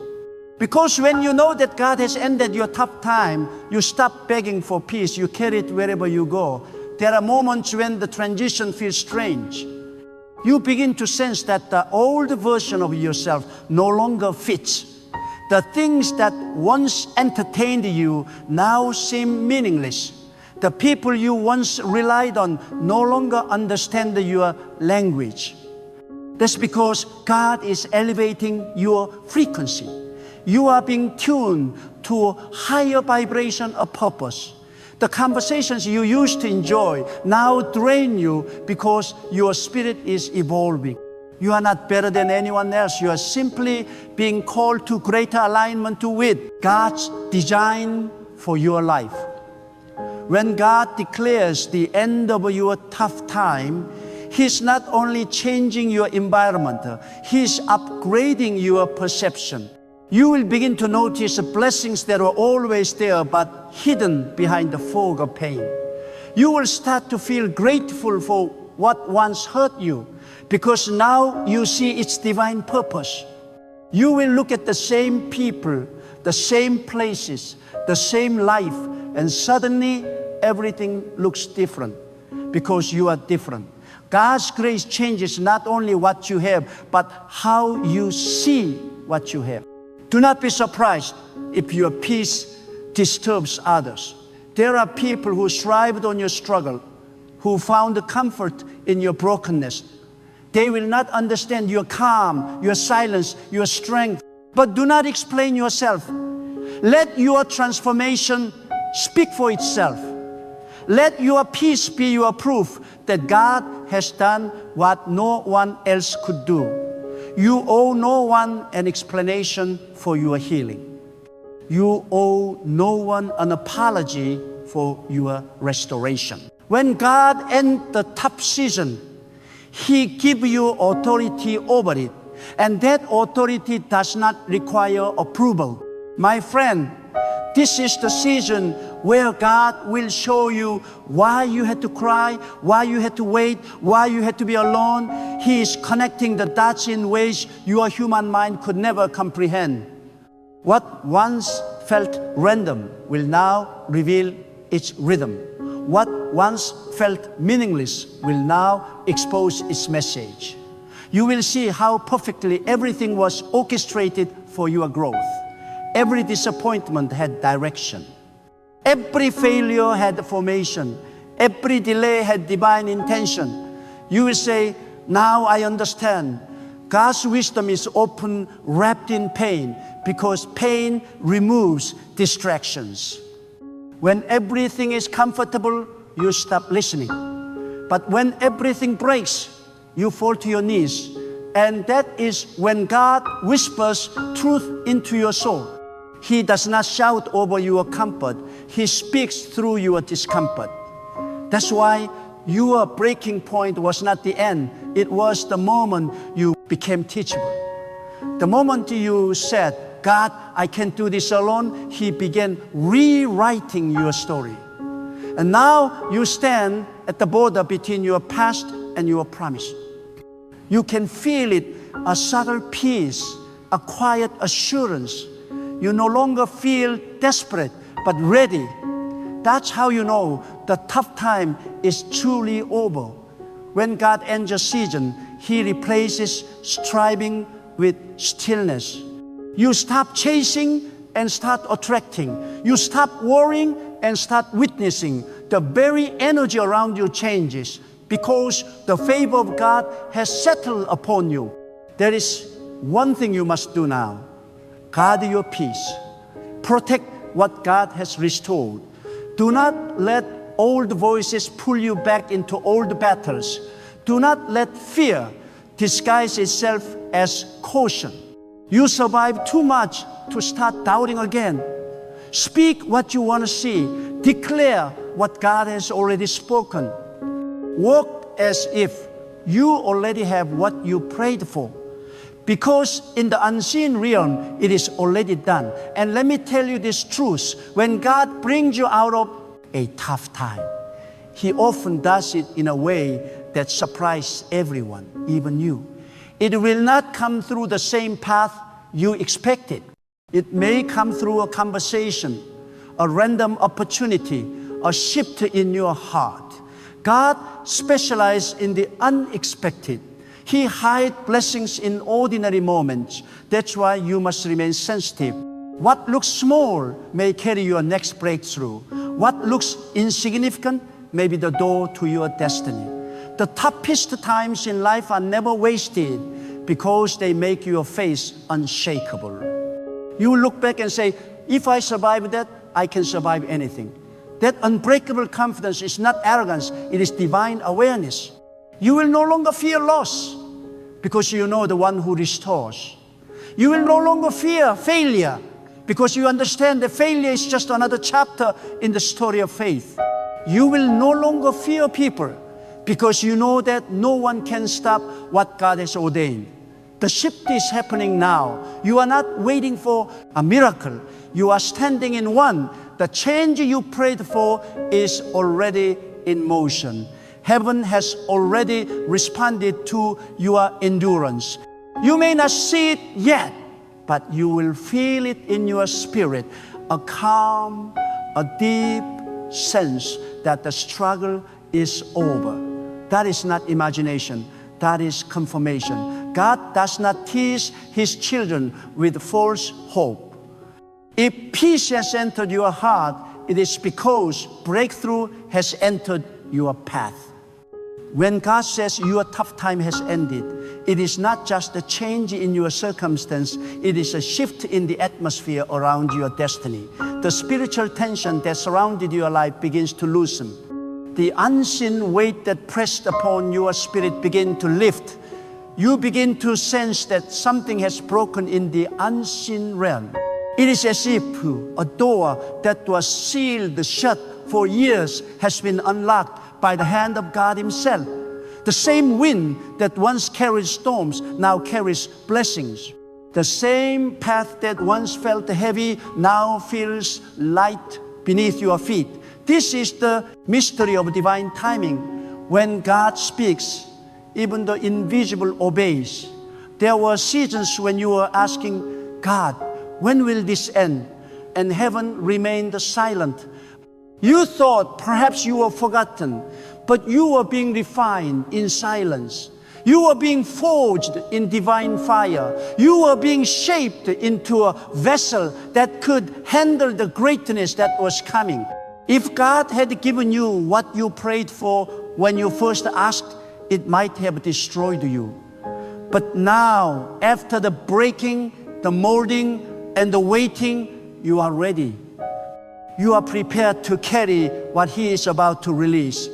Because when you know that God has ended your tough time, you stop begging for peace. You carry it wherever you go. There are moments when the transition feels strange. You begin to sense that the old version of yourself no longer fits. The things that once entertained you now seem meaningless. The people you once relied on no longer understand your language. That's because God is elevating your frequency. You are being tuned to a higher vibration of purpose. The conversations you used to enjoy now drain you because your spirit is evolving. You are not better than anyone else. You are simply being called to greater alignment with God's design for your life. When God declares the end of your tough time, He's not only changing your environment, He's upgrading your perception. You will begin to notice blessings that were always there but hidden behind the fog of pain. You will start to feel grateful for what once hurt you because now you see its divine purpose. You will look at the same people, the same places, the same life, and suddenly everything looks different because you are different. God's grace changes not only what you have, but how you see what you have. Do not be surprised if your peace disturbs others. There are people who thrived on your struggle, who found comfort in your brokenness. They will not understand your calm, your silence, your strength. But do not explain yourself. Let your transformation speak for itself. Let your peace be your proof that God has done what no one else could do. You owe no one an explanation for your healing. You owe no one an apology for your restoration. When God ends the tough season, He gives you authority over it. And that authority does not require approval. My friend, this is the season where God will show you why you had to cry, why you had to wait, why you had to be alone. He is connecting the dots in ways your human mind could never comprehend. What once felt random will now reveal its rhythm. What once felt meaningless will now expose its message. You will see how perfectly everything was orchestrated for your growth. Every disappointment had direction. Every failure had formation. Every delay had divine intention. You will say, now I understand. God's wisdom is often wrapped in pain because pain removes distractions. When everything is comfortable, you stop listening. But when everything breaks, you fall to your knees. And that is when God whispers truth into your soul. He does not shout over your comfort. He speaks through your discomfort. That's why your breaking point was not the end. It was the moment you became teachable. The moment you said, God, I can't do this alone, He began rewriting your story. And now you stand at the border between your past and your promise. You can feel it, a subtle peace, a quiet assurance. You no longer feel desperate, but ready. That's how you know the tough time is truly over. When God ends a season, He replaces striving with stillness. You stop chasing and start attracting. You stop worrying and start witnessing. The very energy around you changes because the favor of God has settled upon you. There is one thing you must do now. Guard your peace. Protect what God has restored. Do not let old voices pull you back into old battles. Do not let fear disguise itself as caution. You survive too much to start doubting again. Speak what you want to see. Declare what God has already spoken. Walk as if you already have what you prayed for. Because in the unseen realm, it is already done. And let me tell you this truth. When God brings you out of a tough time, He often does it in a way that surprises everyone, even you. It will not come through the same path you expected. It may come through a conversation, a random opportunity, a shift in your heart. God specializes in the unexpected. He hides blessings in ordinary moments. That's why you must remain sensitive. What looks small may carry your next breakthrough. What looks insignificant may be the door to your destiny. The toughest times in life are never wasted because they make your faith unshakable. You look back and say, if I survive that, I can survive anything. That unbreakable confidence is not arrogance, it is divine awareness. You will no longer fear loss because you know the one who restores. You will no longer fear failure because you understand that failure is just another chapter in the story of faith. You will no longer fear people because you know that no one can stop what God has ordained. The shift is happening now. You are not waiting for a miracle. You are standing in one. The change you prayed for is already in motion. Heaven has already responded to your endurance. You may not see it yet, but you will feel it in your spirit. A calm, a deep sense that the struggle is over. That is not imagination. That is confirmation. God does not tease His children with false hope. If peace has entered your heart, it is because breakthrough has entered your path. When God says your tough time has ended, it is not just a change in your circumstance, it is a shift in the atmosphere around your destiny. The spiritual tension that surrounded your life begins to loosen. the unseen weight that pressed upon your spirit begin to lift. You begin to sense that something has broken in the unseen realm. It is as if a door that was sealed shut for years has been unlocked by the hand of God Himself. The same wind that once carried storms now carries blessings. The same path that once felt heavy now feels light beneath your feet. This is the mystery of divine timing. When God speaks, even the invisible obeys. There were seasons when you were asking, God, when will this end? And heaven remained silent. You thought perhaps you were forgotten, but you were being refined in silence. You were being forged in divine fire. You were being shaped into a vessel that could handle the greatness that was coming. If God had given you what you prayed for when you first asked, it might have destroyed you. But now, after the breaking, the molding, and the waiting, you are ready. You are prepared to carry what He is about to release.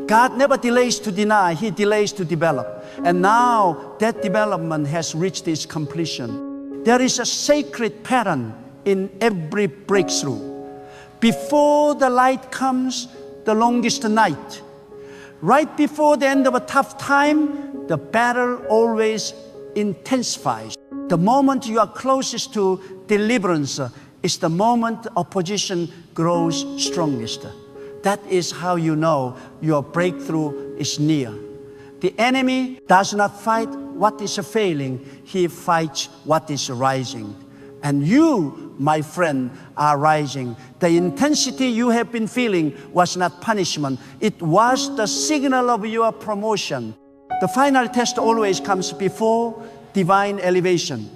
God never delays to deny, He delays to develop. And now that development has reached its completion. There is a sacred pattern in every breakthrough. Before the light comes, the longest night. Right before the end of a tough time, the battle always intensifies. The moment you are closest to deliverance is the moment opposition grows strongest. That is how you know your breakthrough is near. The enemy does not fight what is failing, he fights what is rising. And you, my friend, are rising. The intensity you have been feeling was not punishment. It was the signal of your promotion. The final test always comes before divine elevation.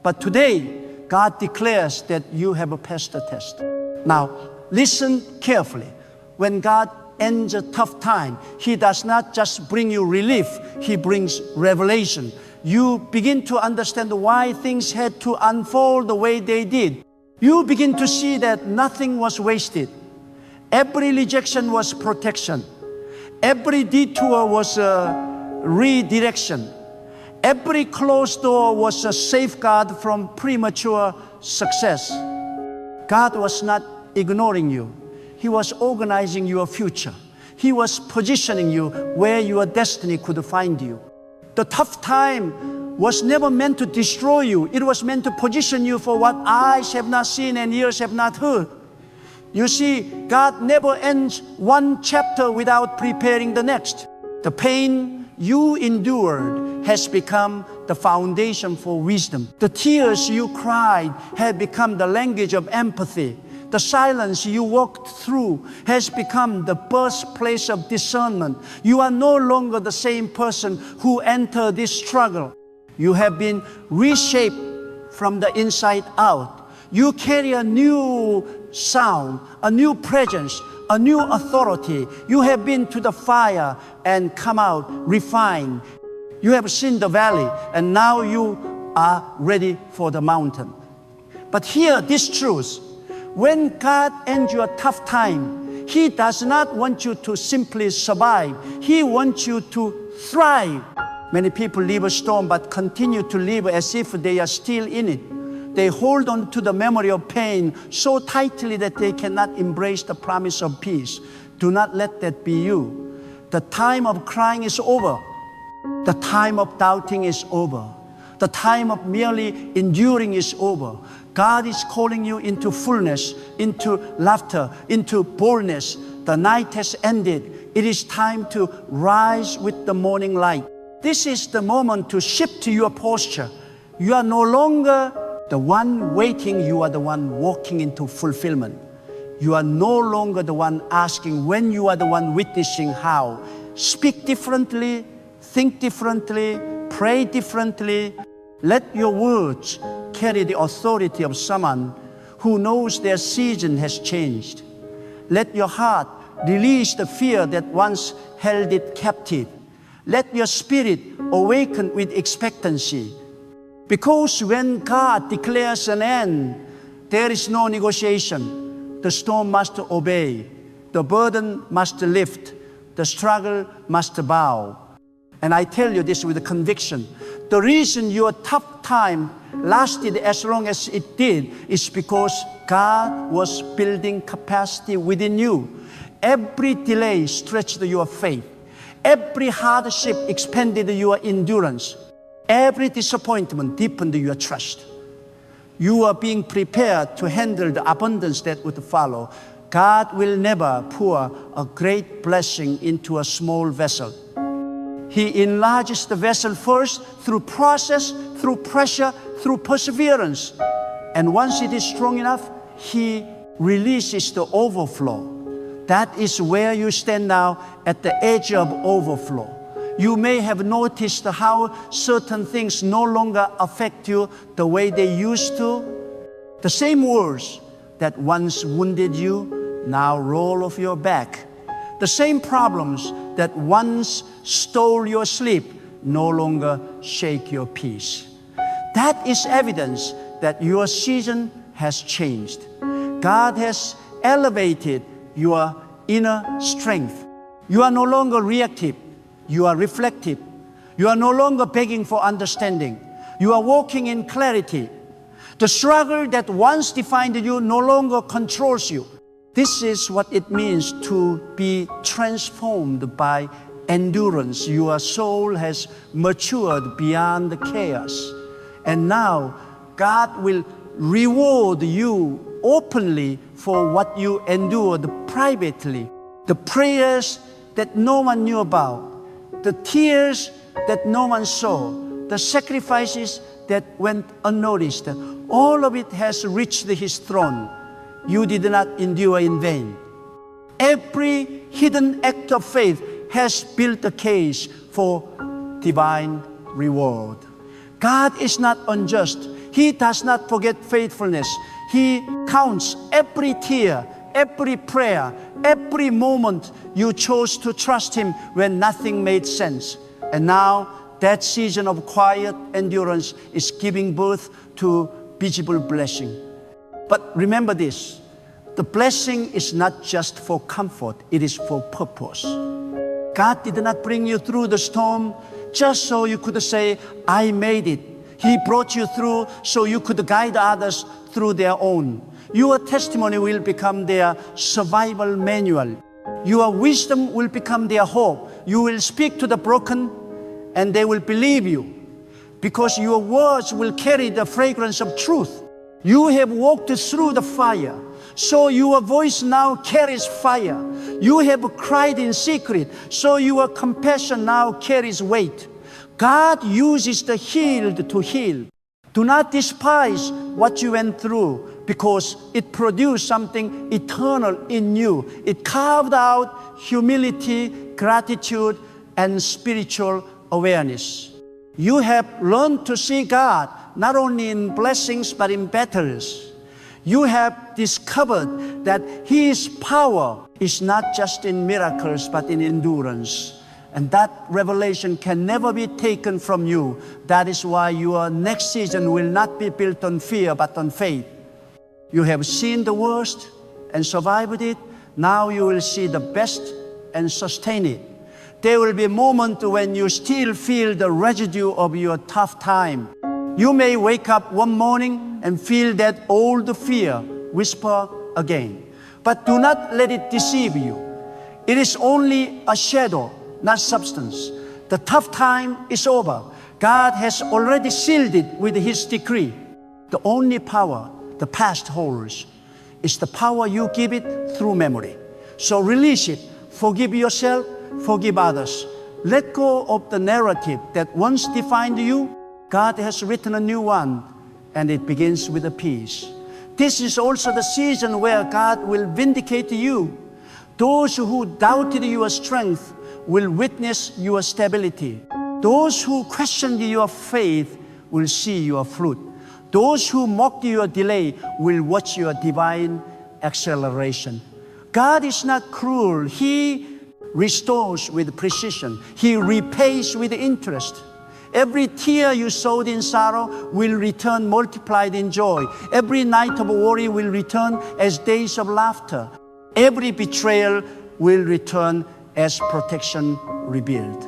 But today, God declares that you have passed the test. Now, listen carefully. When God ends a tough time, He does not just bring you relief, He brings revelation. You begin to understand why things had to unfold the way they did. You begin to see that nothing was wasted. Every rejection was protection. Every detour was a redirection. Every closed door was a safeguard from premature success. God was not ignoring you. He was organizing your future. He was positioning you where your destiny could find you. The tough time was never meant to destroy you. It was meant to position you for what eyes have not seen and ears have not heard. You see, God never ends one chapter without preparing the next. The pain you endured has become the foundation for wisdom. The tears you cried have become the language of empathy. The silence you walked through has become the birthplace of discernment. You are no longer the same person who entered this struggle. You have been reshaped from the inside out. You carry a new sound, a new presence, a new authority. You have been to the fire and come out refined. You have seen the valley and now you are ready for the mountain. But hear this truth. When God ends your tough time, He does not want you to simply survive. He wants you to thrive. Many people leave a storm but continue to live as if they are still in it. They hold on to the memory of pain so tightly that they cannot embrace the promise of peace. Do not let that be you. The time of crying is over. The time of doubting is over. The time of merely enduring is over. God is calling you into fullness, into laughter, into boldness. The night has ended. It is time to rise with the morning light. This is the moment to shift to your posture. You are no longer the one waiting, you are the one walking into fulfillment. You are no longer the one asking when, you are the one witnessing how. Speak differently, think differently, pray differently. Let your words carry the authority of someone who knows their season has changed. Let your heart release the fear that once held it captive. Let your spirit awaken with expectancy. Because when God declares an end, there is no negotiation. The storm must obey. The burden must lift. The struggle must bow. And I tell you this with conviction. The reason your tough time lasted as long as it did is because God was building capacity within you. Every delay stretched your faith. Every hardship expanded your endurance. Every disappointment deepened your trust. You are being prepared to handle the abundance that would follow. God will never pour a great blessing into a small vessel. He enlarges the vessel first through process, through pressure, through perseverance. And once it is strong enough, He releases the overflow. That is where you stand now, at the edge of overflow. You may have noticed how certain things no longer affect you the way they used to. The same words that once wounded you now roll off your back. The same problems that once stole your sleep no longer shake your peace. That is evidence that your season has changed. God has elevated your inner strength. You are no longer reactive. You are reflective. You are no longer begging for understanding. You are walking in clarity. The struggle that once defined you no longer controls you. This is what it means to be transformed by endurance. Your soul has matured beyond the chaos. And now God will reward you openly for what you endured privately. The prayers that no one knew about, the tears that no one saw, the sacrifices that went unnoticed, all of it has reached His throne. You did not endure in vain. Every hidden act of faith has built a case for divine reward. God is not unjust. He does not forget faithfulness. He counts every tear, every prayer, every moment you chose to trust Him when nothing made sense. And now that season of quiet endurance is giving birth to visible blessing. But remember this, the blessing is not just for comfort, it is for purpose. God did not bring you through the storm just so you could say, I made it. He brought you through so you could guide others through their own. Your testimony will become their survival manual. Your wisdom will become their hope. You will speak to the broken and they will believe you because your words will carry the fragrance of truth. You have walked through the fire, so your voice now carries fire. You have cried in secret, so your compassion now carries weight. God uses the healed to heal. Do not despise what you went through because it produced something eternal in you. It carved out humility, gratitude, and spiritual awareness. You have learned to see God not only in blessings but in battles. You have discovered that His power is not just in miracles but in endurance. And that revelation can never be taken from you. That is why your next season will not be built on fear but on faith. You have seen the worst and survived it. Now you will see the best and sustain it. There will be a moment when you still feel the residue of your tough time. You may wake up one morning and feel that old fear whisper again. But do not let it deceive you. It is only a shadow, not substance. The tough time is over. God has already sealed it with His decree. The only power the past holds is the power you give it through memory. So release it. Forgive yourself, forgive others. Let go of the narrative that once defined you. God has written a new one, and it begins with a peace. This is also the season where God will vindicate you. Those who doubted your strength will witness your stability. Those who questioned your faith will see your fruit. Those who mocked your delay will watch your divine acceleration. God is not cruel. He restores with precision. He repays with interest. Every tear you sowed in sorrow will return multiplied in joy. Every night of worry will return as days of laughter. Every betrayal will return as protection rebuilt.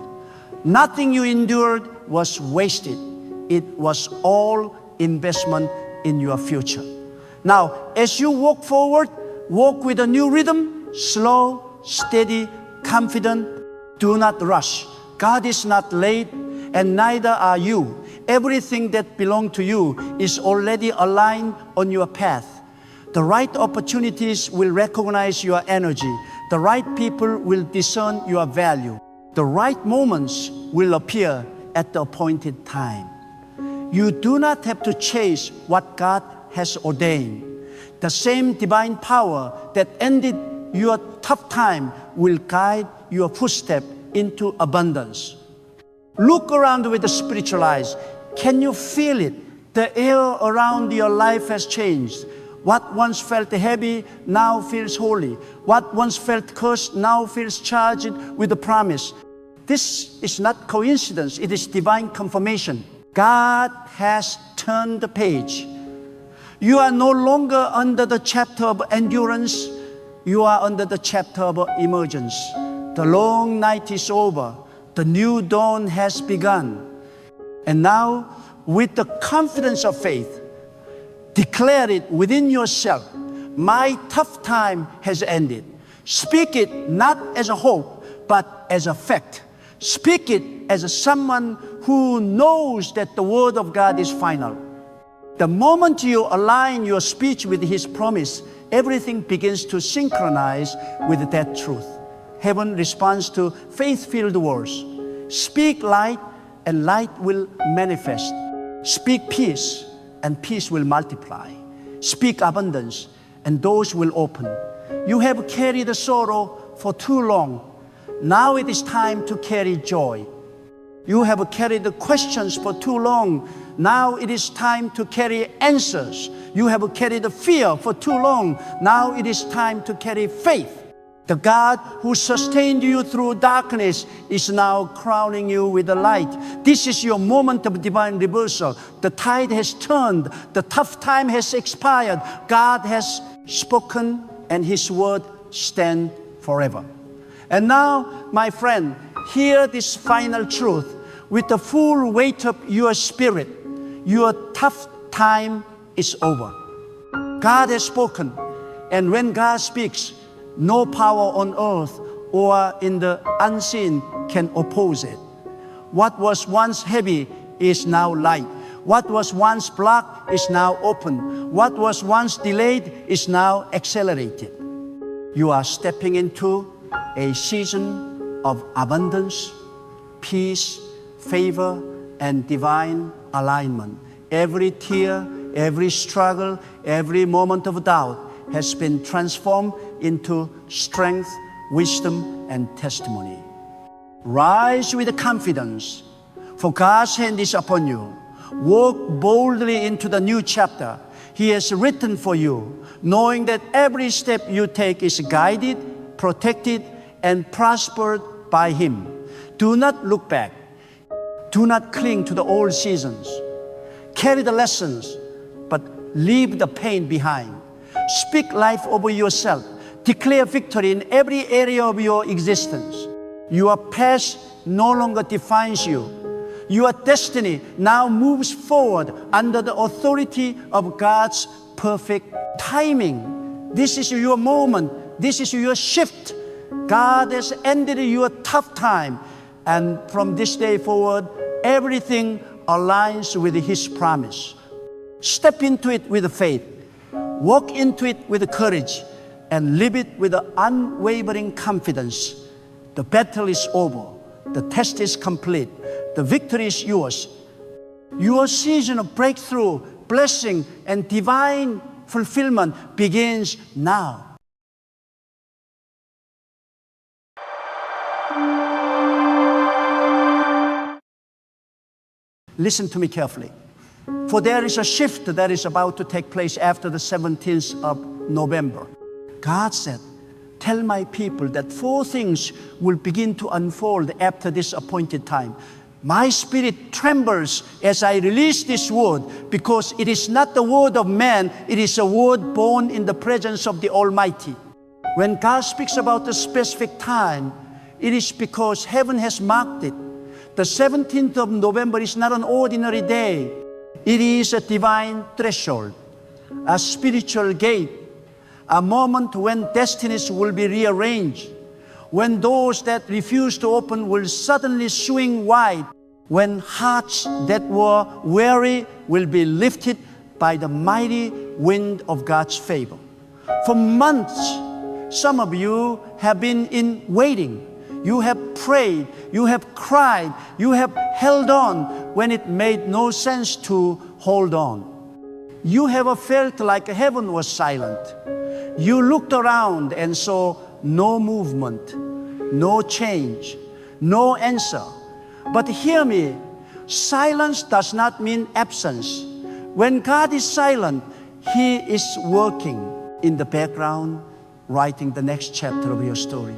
Nothing you endured was wasted. It was all investment in your future. Now, as you walk forward, walk with a new rhythm, slow, steady, confident. Do not rush. God is not late, and neither are you. Everything that belongs to you is already aligned on your path. The right opportunities will recognize your energy. The right people will discern your value. The right moments will appear at the appointed time. You do not have to chase what God has ordained. The same divine power that ended your tough time will guide your footsteps into abundance. Look around with the spiritual eyes. Can you feel it? The air around your life has changed. What once felt heavy now feels holy. What once felt cursed now feels charged with the promise. This is not coincidence, it is divine confirmation. God has turned the page. You are no longer under the chapter of endurance, you are under the chapter of emergence. The long night is over, the new dawn has begun. And now, with the confidence of faith, declare it within yourself. My tough time has ended. Speak it not as a hope, but as a fact. Speak it as someone who knows that the word of God is final. The moment you align your speech with His promise, everything begins to synchronize with that truth. Heaven responds to faith-filled words. Speak light, and light will manifest. Speak peace, and peace will multiply. Speak abundance, and doors will open. You have carried the sorrow for too long. Now it is time to carry joy. You have carried the questions for too long. Now it is time to carry answers. You have carried the fear for too long. Now it is time to carry faith. The God who sustained you through darkness is now crowning you with the light. This is your moment of divine reversal. The tide has turned. The tough time has expired. God has spoken, and His word stands forever. And now, my friend, hear this final truth. With the full weight of your spirit, your tough time is over. God has spoken, and when God speaks, no power on earth or in the unseen can oppose it. What was once heavy is now light. What was once blocked is now open. What was once delayed is now accelerated. You are stepping into a season of abundance, peace, favor, and divine alignment. Every tear, every struggle, every moment of doubt has been transformed into strength, wisdom, and testimony. Rise with confidence, for God's hand is upon you. Walk boldly into the new chapter He has written for you, knowing that every step you take is guided, protected, and prospered by Him. Do not look back. Do not cling to the old seasons. Carry the lessons, but leave the pain behind. Speak life over yourself. Declare victory in every area of your existence. Your past no longer defines you. Your destiny now moves forward under the authority of God's perfect timing. This is your moment. This is your shift. God has ended your tough time. And from this day forward, everything aligns with His promise. Step into it with faith. Walk into it with courage, and live it with unwavering confidence. The battle is over. The test is complete. The victory is yours. Your season of breakthrough, blessing, and divine fulfillment begins now. Listen to me carefully. For there is a shift that is about to take place after the 17th of November. God said, tell my people that 4 things will begin to unfold after this appointed time. My spirit trembles as I release this word, because it is not the word of man, it is a word born in the presence of the Almighty. When God speaks about the specific time, it is because heaven has marked it. The 17th of November is not an ordinary day. It is a divine threshold, a spiritual gate, a moment when destinies will be rearranged, when doors that refuse to open will suddenly swing wide, when hearts that were weary will be lifted by the mighty wind of God's favor. For months, some of you have been in waiting. You have prayed, you have cried, you have held on when it made no sense to hold on. You have felt like heaven was silent. You looked around and saw no movement, no change, no answer. But hear me, silence does not mean absence. When God is silent, He is working in the background, writing the next chapter of your story.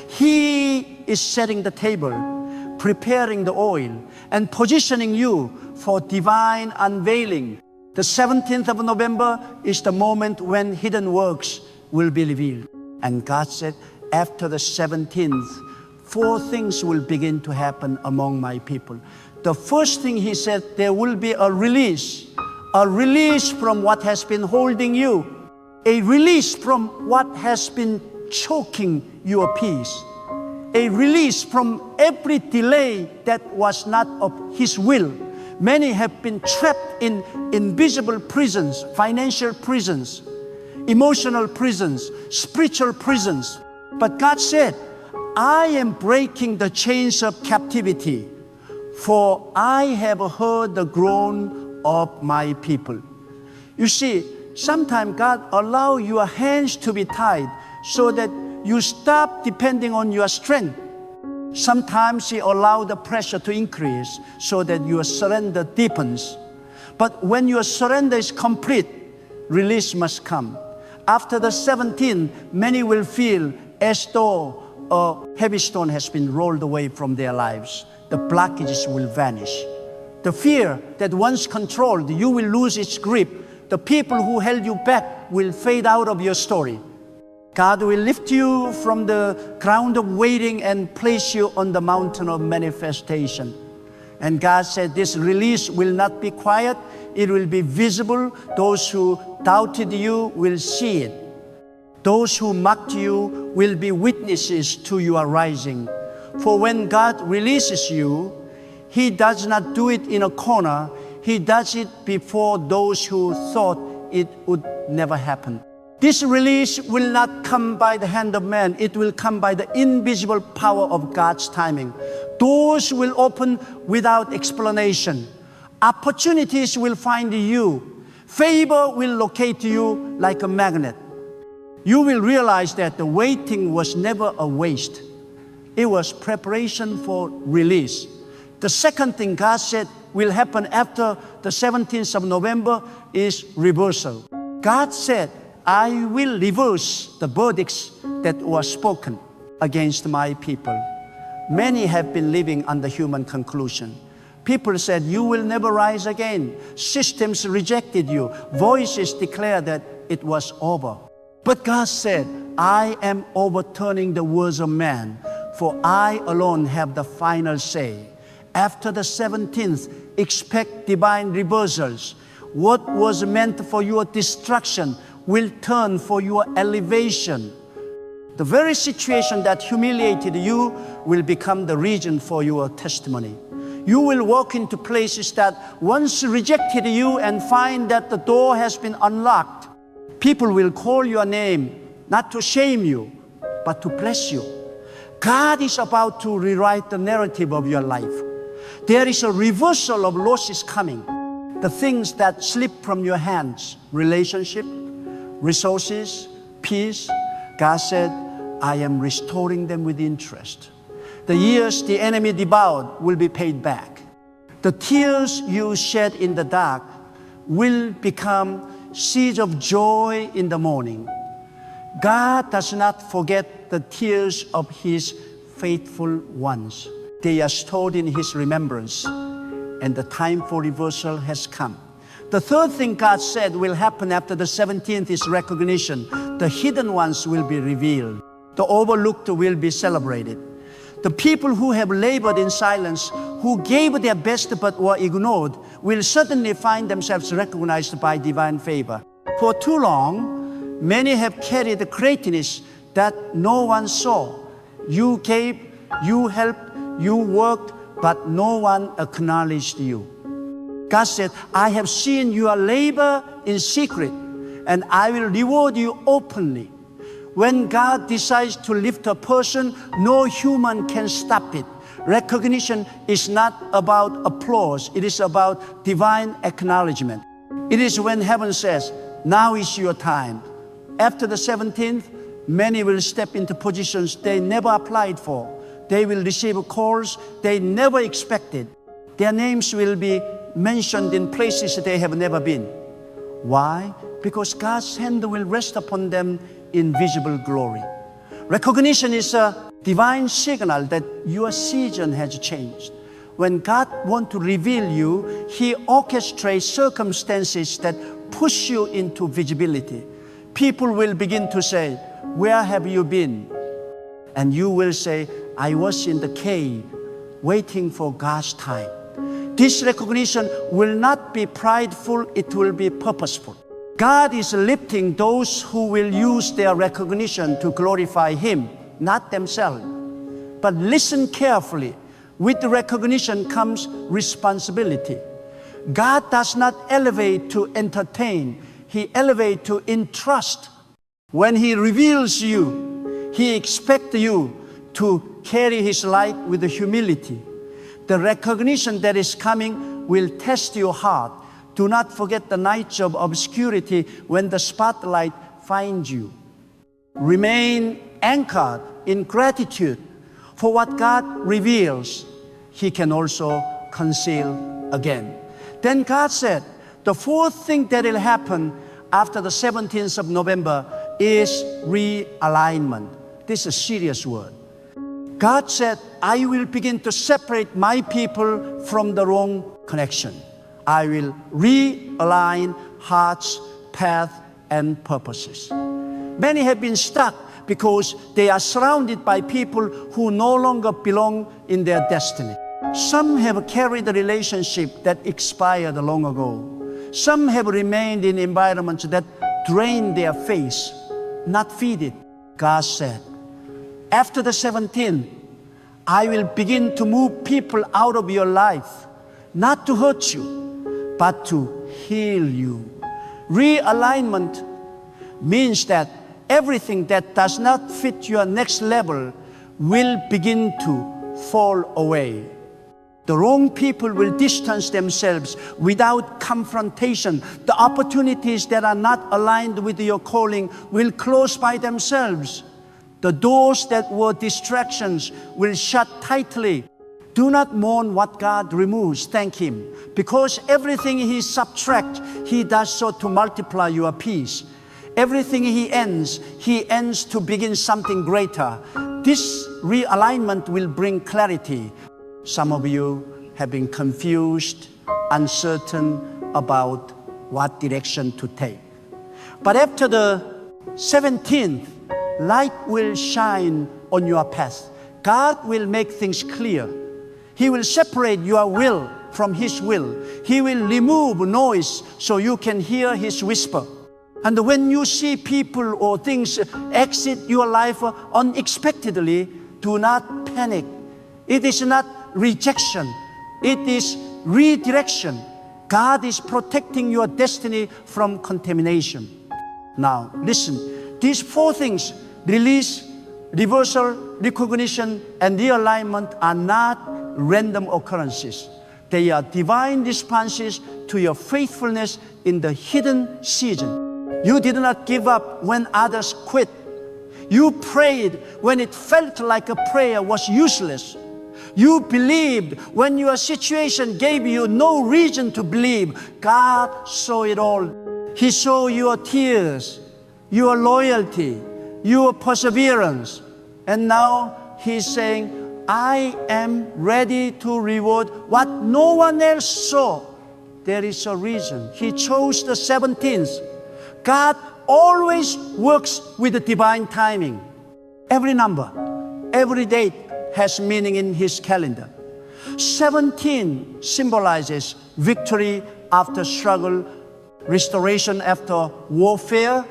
He is setting the table, preparing the oil, and positioning you for divine unveiling. The 17th of November is the moment when hidden works will be revealed. And God said, after the 17th, 4 things will begin to happen among my people. The first thing He said, there will be a release from what has been holding you, a release from what has been choking your peace, a release from every delay that was not of His will. Many have been trapped in invisible prisons, financial prisons, emotional prisons, spiritual prisons. But God said, I am breaking the chains of captivity, for I have heard the groan of my people. You see, sometimes God allows your hands to be tied so that you stop depending on your strength. Sometimes He allows the pressure to increase so that your surrender deepens. But when your surrender is complete, release must come. After the 17th, many will feel as though a heavy stone has been rolled away from their lives. The blockages will vanish. The fear that once controlled you will lose its grip. The people who held you back will fade out of your story. God will lift you from the ground of waiting and place you on the mountain of manifestation. And God said this release will not be quiet, it will be visible. Those who doubted you will see it. Those who mocked you will be witnesses to your rising. For when God releases you, He does not do it in a corner. He does it before those who thought it would never happen. This release will not come by the hand of man. It will come by the invisible power of God's timing. Doors will open without explanation. Opportunities will find you. Favor will locate you like a magnet. You will realize that the waiting was never a waste. It was preparation for release. The second thing God said will happen after the 17th of November is reversal. God said, I will reverse the verdicts that were spoken against my people. Many have been living under human conclusion. People said, you will never rise again. Systems rejected you. Voices declared that it was over. But God said, I am overturning the words of man, for I alone have the final say. After the 17th, expect divine reversals. What was meant for your destruction will turn for your elevation. The very situation that humiliated you will become the reason for your testimony. You will walk into places that once rejected you and find that the door has been unlocked. People will call your name, not to shame you, but to bless you. God is about to rewrite the narrative of your life. There is a reversal of losses coming. The things that slip from your hands, relationship, resources, peace, God said, I am restoring them with interest. The years the enemy devoured will be paid back. The tears you shed in the dark will become seeds of joy in the morning. God does not forget the tears of His faithful ones. They are stored in His remembrance, and the time for reversal has come. The third thing God said will happen after the 17th is recognition. the hidden ones will be revealed. The overlooked will be celebrated. The people who have labored in silence, who gave their best but were ignored, will suddenly find themselves recognized by divine favor. For too long, many have carried the greatness that no one saw. You gave, you helped, you worked, but no one acknowledged you. God said, I have seen your labor in secret, and I will reward you openly. When God decides to lift a person, no human can stop it. Recognition is not about applause. It is about divine acknowledgement. It is when heaven says, now is your time. After the 17th, many will step into positions they never applied for. They will receive calls they never expected. Their names will be mentioned in places they have never been. Why? Because God's hand will rest upon them in visible glory. Recognition is a divine signal that your season has changed. When God wants to reveal you, He orchestrates circumstances that push you into visibility. People will begin to say, where have you been? And you will say, I was in the cave waiting for God's time. This recognition will not be prideful, it will be purposeful. God is lifting those who will use their recognition to glorify Him, not themselves. But listen carefully. With the recognition comes responsibility. God does not elevate to entertain. He elevates to entrust. When He reveals you, He expects you to carry His light with humility. The recognition that is coming will test your heart. Do not forget the nights of obscurity when the spotlight finds you. Remain anchored in gratitude for what God reveals. He can also conceal again. Then God said, the fourth thing that will happen after the 17th of November is realignment. This is a serious word. God said, I will begin to separate my people from the wrong connection. I will realign hearts, path, and purposes. Many have been stuck because they are surrounded by people who no longer belong in their destiny. Some have carried a relationship that expired long ago. Some have remained in environments that drain their faith, not feed it. God said, after the 17th, I will begin to move people out of your life, not to hurt you, but to heal you. Realignment means that everything that does not fit your next level will begin to fall away. The wrong people will distance themselves without confrontation. The opportunities that are not aligned with your calling will close by themselves. The doors that were distractions will shut tightly. Do not mourn what God removes. Thank Him. Because everything He subtracts, He does so to multiply your peace. Everything He ends to begin something greater. This realignment will bring clarity. Some of you have been confused, uncertain about what direction to take. But after the 17th, light will shine on your path. God will make things clear. He will separate your will from His will. He will remove noise so you can hear His whisper. And when you see people or things exit your life unexpectedly, do not panic. It is not rejection. It is redirection. God is protecting your destiny from contamination. Now, listen. These four things, release, reversal, recognition, and realignment, are not random occurrences. They are divine responses to your faithfulness in the hidden season. You did not give up when others quit. You prayed when it felt like a prayer was useless. You believed when your situation gave you no reason to believe. God saw it all. He saw your tears, your loyalty, your perseverance. And now He's saying, I am ready to reward what no one else saw. There is a reason. He chose the 17th. God always works with the divine timing. Every number, every date has meaning in His calendar. 17 symbolizes victory after struggle, restoration after warfare,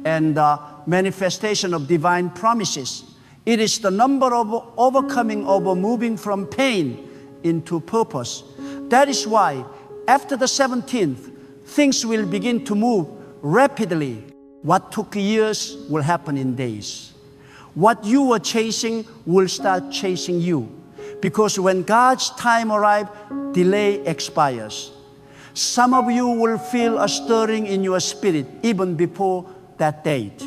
and manifestation of divine promises. It is the number of overcoming, over moving from pain into purpose. That is why after the 17th, things will begin to move rapidly. What took years will happen in days. What you were chasing will start chasing you. Because when God's time arrives, delay expires. Some of you will feel a stirring in your spirit even before that date.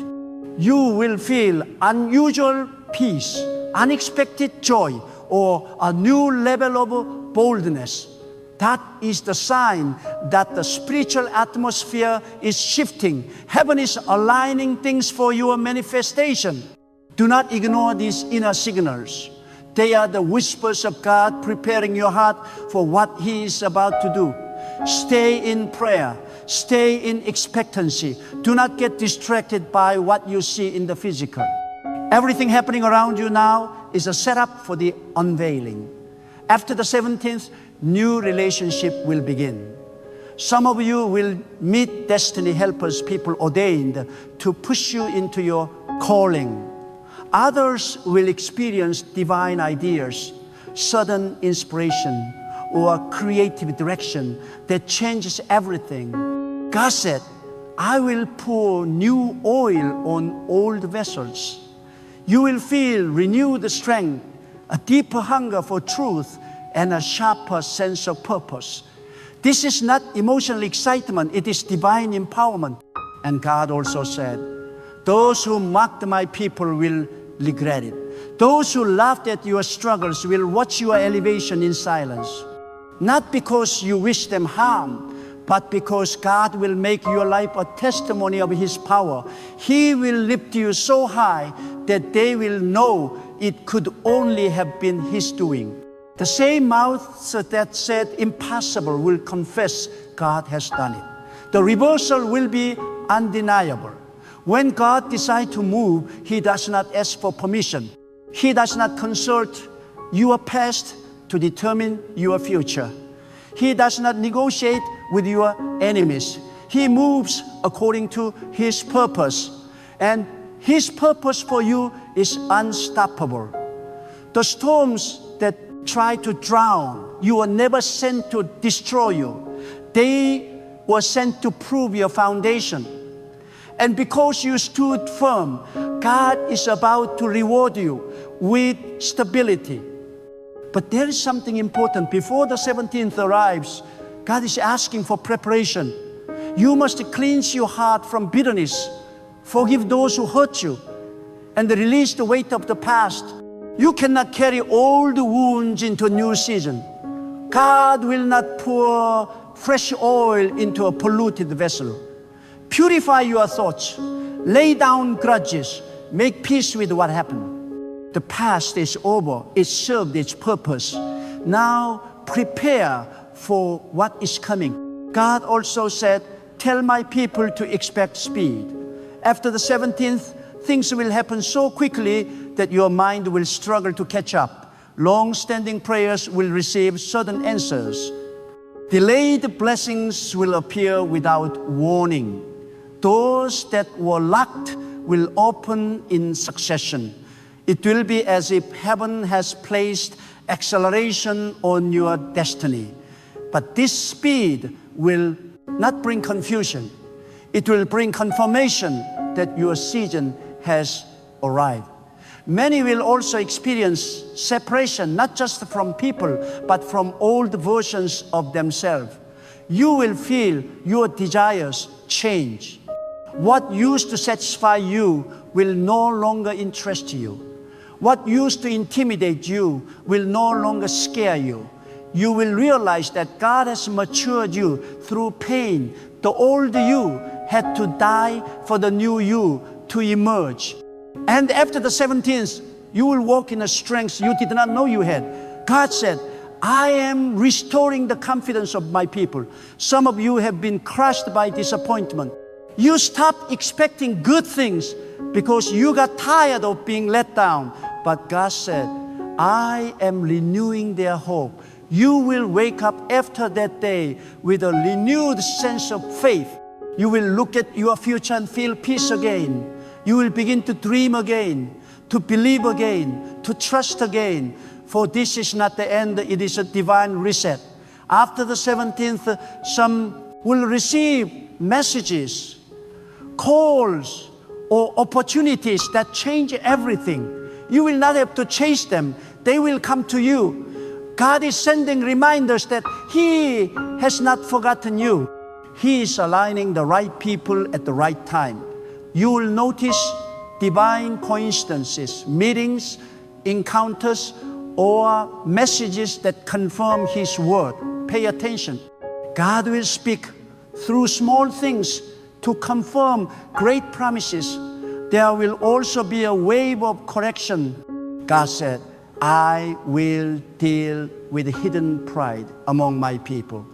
You will feel unusual peace, unexpected joy, or a new level of boldness. That is the sign that the spiritual atmosphere is shifting. Heaven is aligning things for your manifestation. Do not ignore these inner signals. They are the whispers of God preparing your heart for what He is about to do. Stay in prayer. Stay in expectancy. Do not get distracted by what you see in the physical. Everything happening around you now is a setup for the unveiling. After the 17th, new relationship will begin. Some of you will meet destiny helpers, people ordained to push you into your calling. Others will experience divine ideas, sudden inspiration, or creative direction that changes everything. God said, I will pour new oil on old vessels. You will feel renewed strength, a deeper hunger for truth, and a sharper sense of purpose. This is not emotional excitement, it is divine empowerment. And God also said, those who mocked my people will regret it. Those who laughed at your struggles will watch your elevation in silence. Not because you wish them harm, but because God will make your life a testimony of His power. He will lift you so high that they will know it could only have been His doing. The same mouth that said impossible will confess God has done it. The reversal will be undeniable. When God decides to move, He does not ask for permission. He does not consult your past to determine your future. He does not negotiate with your enemies. He moves according to His purpose. And His purpose for you is unstoppable. The storms that try to drown you were never sent to destroy you. They were sent to prove your foundation. And because you stood firm, God is about to reward you with stability. But there is something important. Before the 17th arrives, God is asking for preparation. You must cleanse your heart from bitterness, forgive those who hurt you, and release the weight of the past. You cannot carry old wounds into a new season. God will not pour fresh oil into a polluted vessel. Purify your thoughts, lay down grudges, make peace with what happened. The past is over, it served its purpose. Now prepare for what is coming. God also said, tell my people to expect speed. After the 17th, things will happen so quickly that your mind will struggle to catch up. Long-standing prayers will receive sudden answers. Delayed blessings will appear without warning. Doors that were locked will open in succession. It will be as if heaven has placed acceleration on your destiny. But this speed will not bring confusion. It will bring confirmation that your season has arrived. Many will also experience separation, not just from people, but from old versions of themselves. You will feel your desires change. What used to satisfy you will no longer interest you. What used to intimidate you will no longer scare you. You will realize that God has matured you through pain. The old you had to die for the new you to emerge. And after the 17th, you will walk in a strength you did not know you had. God said, I am restoring the confidence of my people. Some of you have been crushed by disappointment. You stop expecting good things because you got tired of being let down. But God said, I am renewing their hope. You will wake up after that day with a renewed sense of faith. You will look at your future and feel peace again. You will begin to dream again, to believe again, to trust again. For this is not the end, it is a divine reset. After the 17th, some will receive messages, calls, or opportunities that change everything. You will not have to chase them. They will come to you. God is sending reminders that He has not forgotten you. He is aligning the right people at the right time. You will notice divine coincidences, meetings, encounters, or messages that confirm His word. Pay attention. God will speak through small things to confirm great promises. There will also be a wave of correction. God said, I will deal with hidden pride among my people.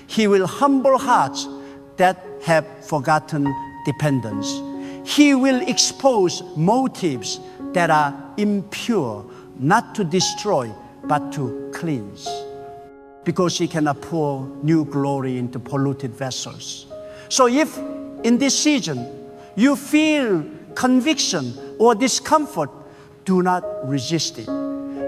He will humble hearts that have forgotten dependence. He will expose motives that are impure, not to destroy, but to cleanse. Because He cannot pour new glory into polluted vessels. So if in this season you feel conviction or discomfort, do not resist it.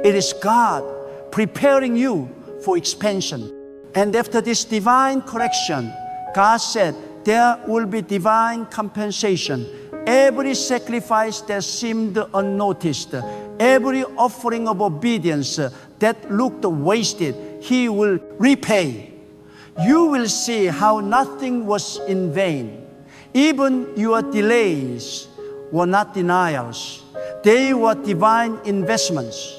It is God preparing you for expansion. And after this divine correction, God said there will be divine compensation. Every sacrifice that seemed unnoticed, every offering of obedience that looked wasted, He will repay. You will see how nothing was in vain. Even your delays were not denials. They were divine investments.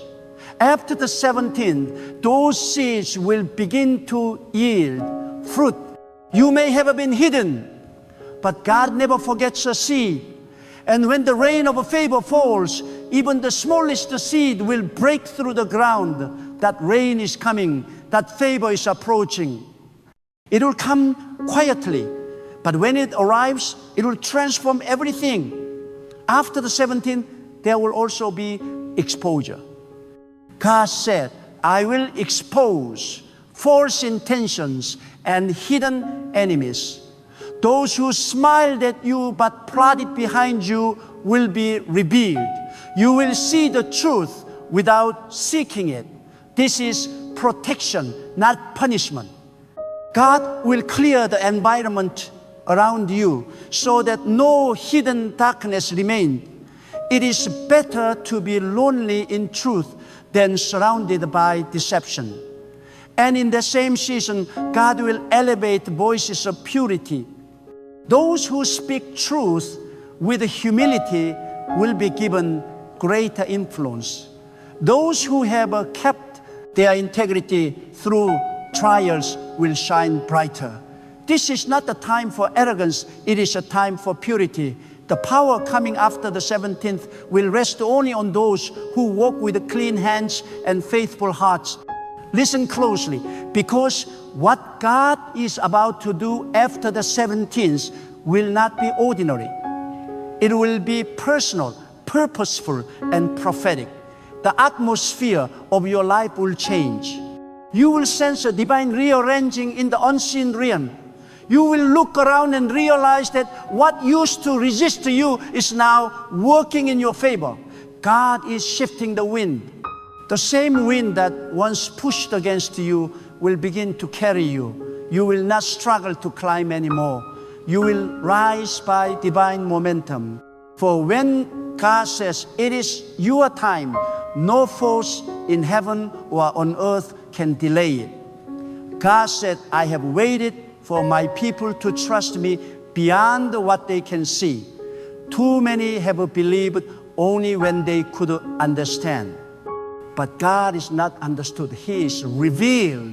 After the 17th, those seeds will begin to yield fruit. You may have been hidden, but God never forgets a seed. And when the rain of favor falls, even the smallest seed will break through the ground. That rain is coming, that favor is approaching. It will come quietly, but when it arrives, it will transform everything. After the 17th, there will also be exposure. God said, I will expose false intentions and hidden enemies. Those who smiled at you but plotted behind you will be revealed. You will see the truth without seeking it. This is protection, not punishment. God will clear the environment around you so that no hidden darkness remains. It is better to be lonely in truth than surrounded by deception. And in the same season, God will elevate voices of purity. Those who speak truth with humility will be given greater influence. Those who have kept their integrity through trials will shine brighter. This is not a time for arrogance, it is a time for purity. The power coming after the 17th will rest only on those who walk with clean hands and faithful hearts. Listen closely, because what God is about to do after the 17th will not be ordinary. It will be personal, purposeful, and prophetic. The atmosphere of your life will change. You will sense a divine rearranging in the unseen realm. You will look around and realize that what used to resist you is now working in your favor. God is shifting the wind. The same wind that once pushed against you will begin to carry you. You will not struggle to climb anymore. You will rise by divine momentum. For when God says it is your time, no force in heaven or on earth can delay it. God said, I have waited for my people to trust me beyond what they can see. Too many have believed only when they could understand. But God is not understood. He is revealed.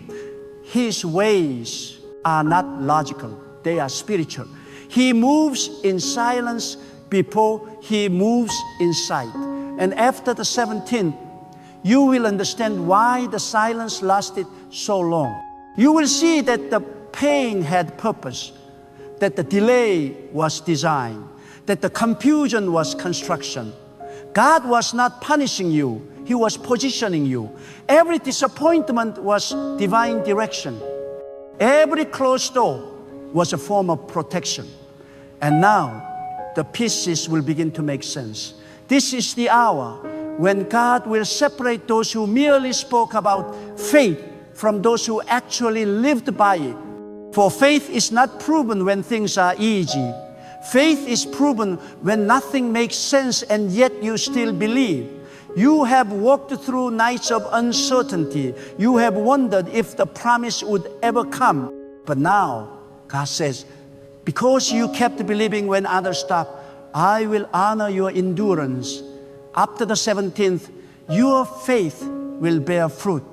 His ways are not logical. They are spiritual. He moves in silence before He moves in sight. And after the 17th, you will understand why the silence lasted so long. You will see that the pain had purpose. that the delay was design, that the confusion was construction. God was not punishing you, He was positioning you. Every disappointment was divine direction. Every closed door was a form of protection. And now, the pieces will begin to make sense. This is the hour when God will separate those who merely spoke about faith from those who actually lived by it. For faith is not proven when things are easy. Faith is proven when nothing makes sense and yet you still believe. You have walked through nights of uncertainty. You have wondered if the promise would ever come. But now, God says, because you kept believing when others stopped, I will honor your endurance. After the 17th, your faith will bear fruit.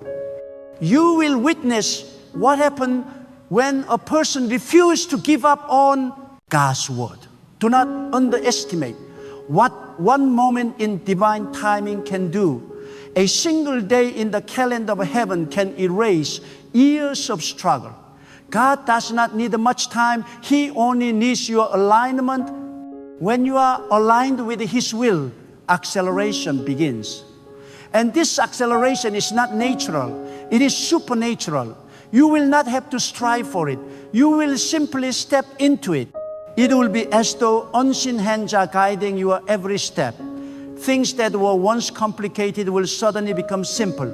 You will witness what happened when a person refused to give up on God's word. Do not underestimate what one moment in divine timing can do. A single day in the calendar of heaven can erase years of struggle. God does not need much time. He only needs your alignment. When you are aligned with His will, acceleration begins. And this acceleration is not natural. It is supernatural. You will not have to strive for it. You will simply step into it. It will be as though unseen hands are guiding your every step. Things that were once complicated will suddenly become simple.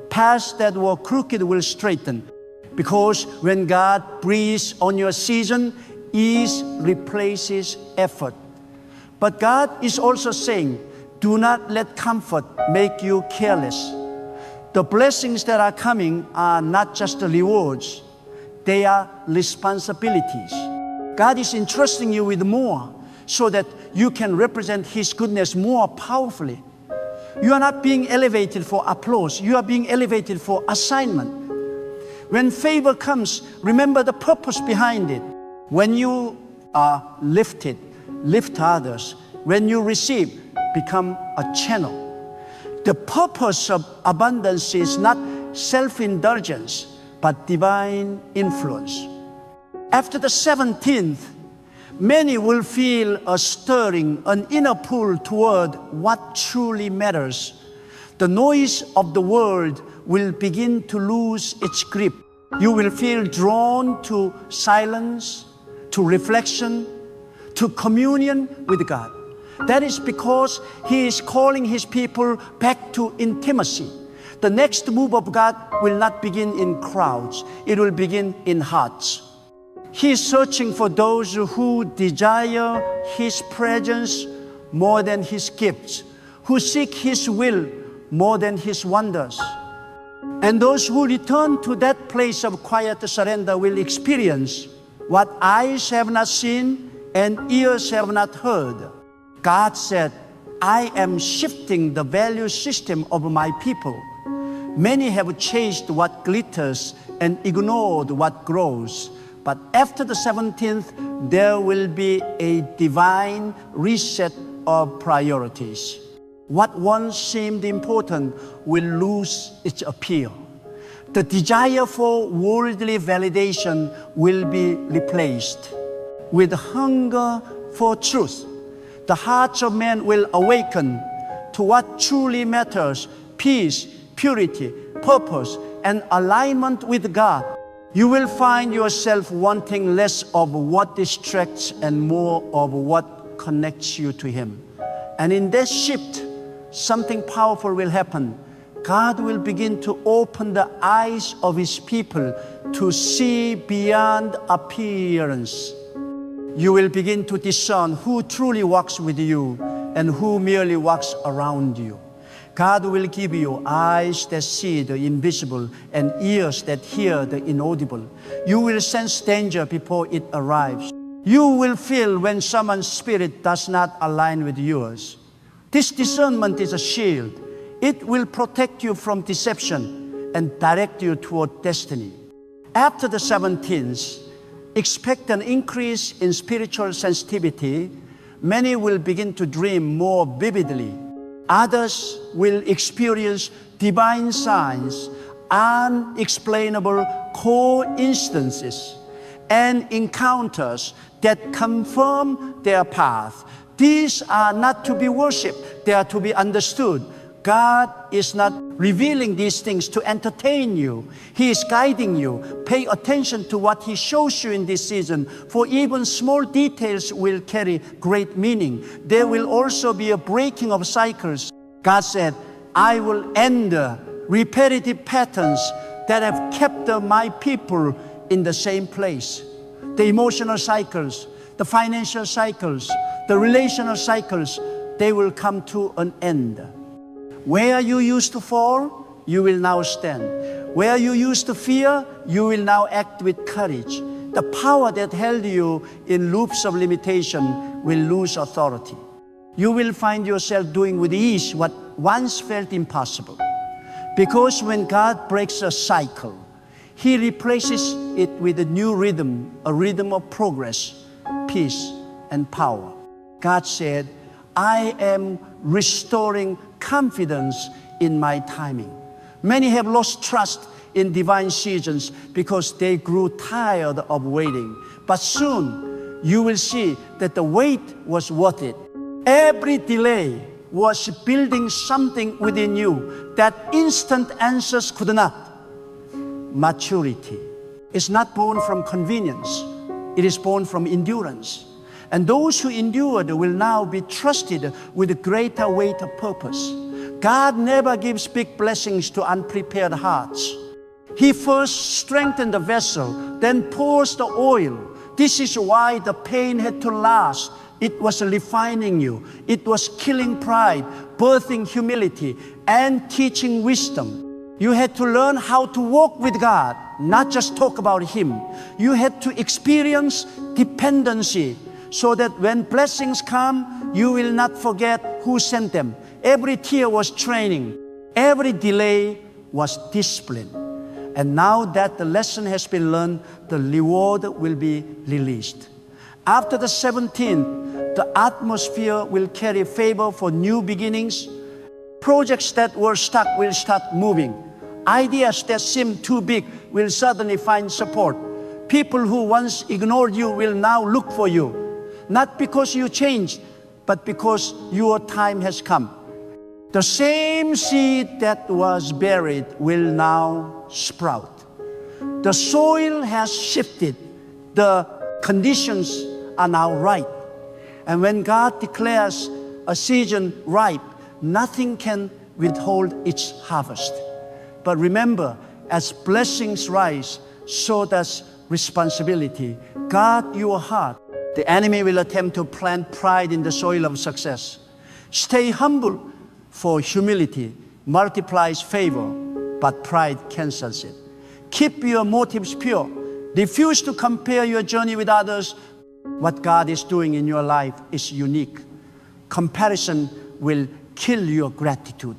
Paths that were crooked will straighten. Because when God breathes on your season, ease replaces effort. But God is also saying, do not let comfort make you careless. The blessings that are coming are not just the rewards, they are responsibilities. God is entrusting you with more so that you can represent His goodness more powerfully. You are not being elevated for applause, you are being elevated for assignment. When favor comes, remember the purpose behind it. When you are lifted, lift others. When you receive, become a channel. The purpose of abundance is not self-indulgence, but divine influence. After the 17th, many will feel a stirring, an inner pull toward what truly matters. The noise of the world will begin to lose its grip. You will feel drawn to silence, to reflection, to communion with God. That is because He is calling His people back to intimacy. The next move of God will not begin in crowds. It will begin in hearts. He is searching for those who desire His presence more than His gifts, who seek His will more than His wonders. And those who return to that place of quiet surrender will experience what eyes have not seen and ears have not heard. God said, I am shifting the value system of my people. Many have chased what glitters and ignored what grows. But after the 17th, there will be a divine reset of priorities. What once seemed important will lose its appeal. The desire for worldly validation will be replaced with hunger for truth. The hearts of men will awaken to what truly matters: peace, purity, purpose, and alignment with God. You will find yourself wanting less of what distracts and more of what connects you to Him. And in this shift, something powerful will happen. God will begin to open the eyes of His people to see beyond appearance. You will begin to discern who truly walks with you and who merely walks around you. God will give you eyes that see the invisible and ears that hear the inaudible. You will sense danger before it arrives. You will feel when someone's spirit does not align with yours. This discernment is a shield. It will protect you from deception and direct you toward destiny. After the 17th, expect an increase in spiritual sensitivity. Many will begin to dream more vividly. Others will experience divine signs, unexplainable coincidences. and encounters that confirm their path. These are not to be worshipped, they are to be understood. God is not revealing these things to entertain you. He is guiding you. Pay attention to what He shows you in this season, for even small details will carry great meaning. There will also be a breaking of cycles. God said, I will end repetitive patterns that have kept my people in the same place. The emotional cycles, the financial cycles, the relational cycles, they will come to an end. Where you used to fall, you will now stand. Where you used to fear, you will now act with courage. The power that held you in loops of limitation will lose authority. You will find yourself doing with ease what once felt impossible. Because when God breaks a cycle, He replaces it with a new rhythm, a rhythm of progress, peace, and power. God said, I am restoring confidence in my timing. Many have lost trust in divine seasons because they grew tired of waiting. But soon you will see that the wait was worth it. Every delay was building something within you that instant answers could not. Maturity is not born from convenience. It is born from endurance. And those who endured will now be trusted with a greater weight of purpose. God never gives big blessings to unprepared hearts. He first strengthens the vessel, then pours the oil. This is why the pain had to last. It was refining you. It was killing pride, birthing humility, and teaching wisdom. You had to learn how to walk with God, not just talk about Him. You had to experience dependency, so that when blessings come, you will not forget who sent them. Every tear was training. Every delay was discipline. And now that the lesson has been learned, the reward will be released. After the 17th, the atmosphere will carry favor for new beginnings. Projects that were stuck will start moving. Ideas that seemed too big will suddenly find support. People who once ignored you will now look for you. Not because you changed, but because your time has come. The same seed that was buried will now sprout. The soil has shifted. The conditions are now right. And when God declares a season ripe, nothing can withhold its harvest. But remember, as blessings rise, so does responsibility. Guard your heart. The enemy will attempt to plant pride in the soil of success. Stay humble, for humility multiplies favor, but pride cancels it. Keep your motives pure. Refuse to compare your journey with others. What God is doing in your life is unique. Comparison will kill your gratitude.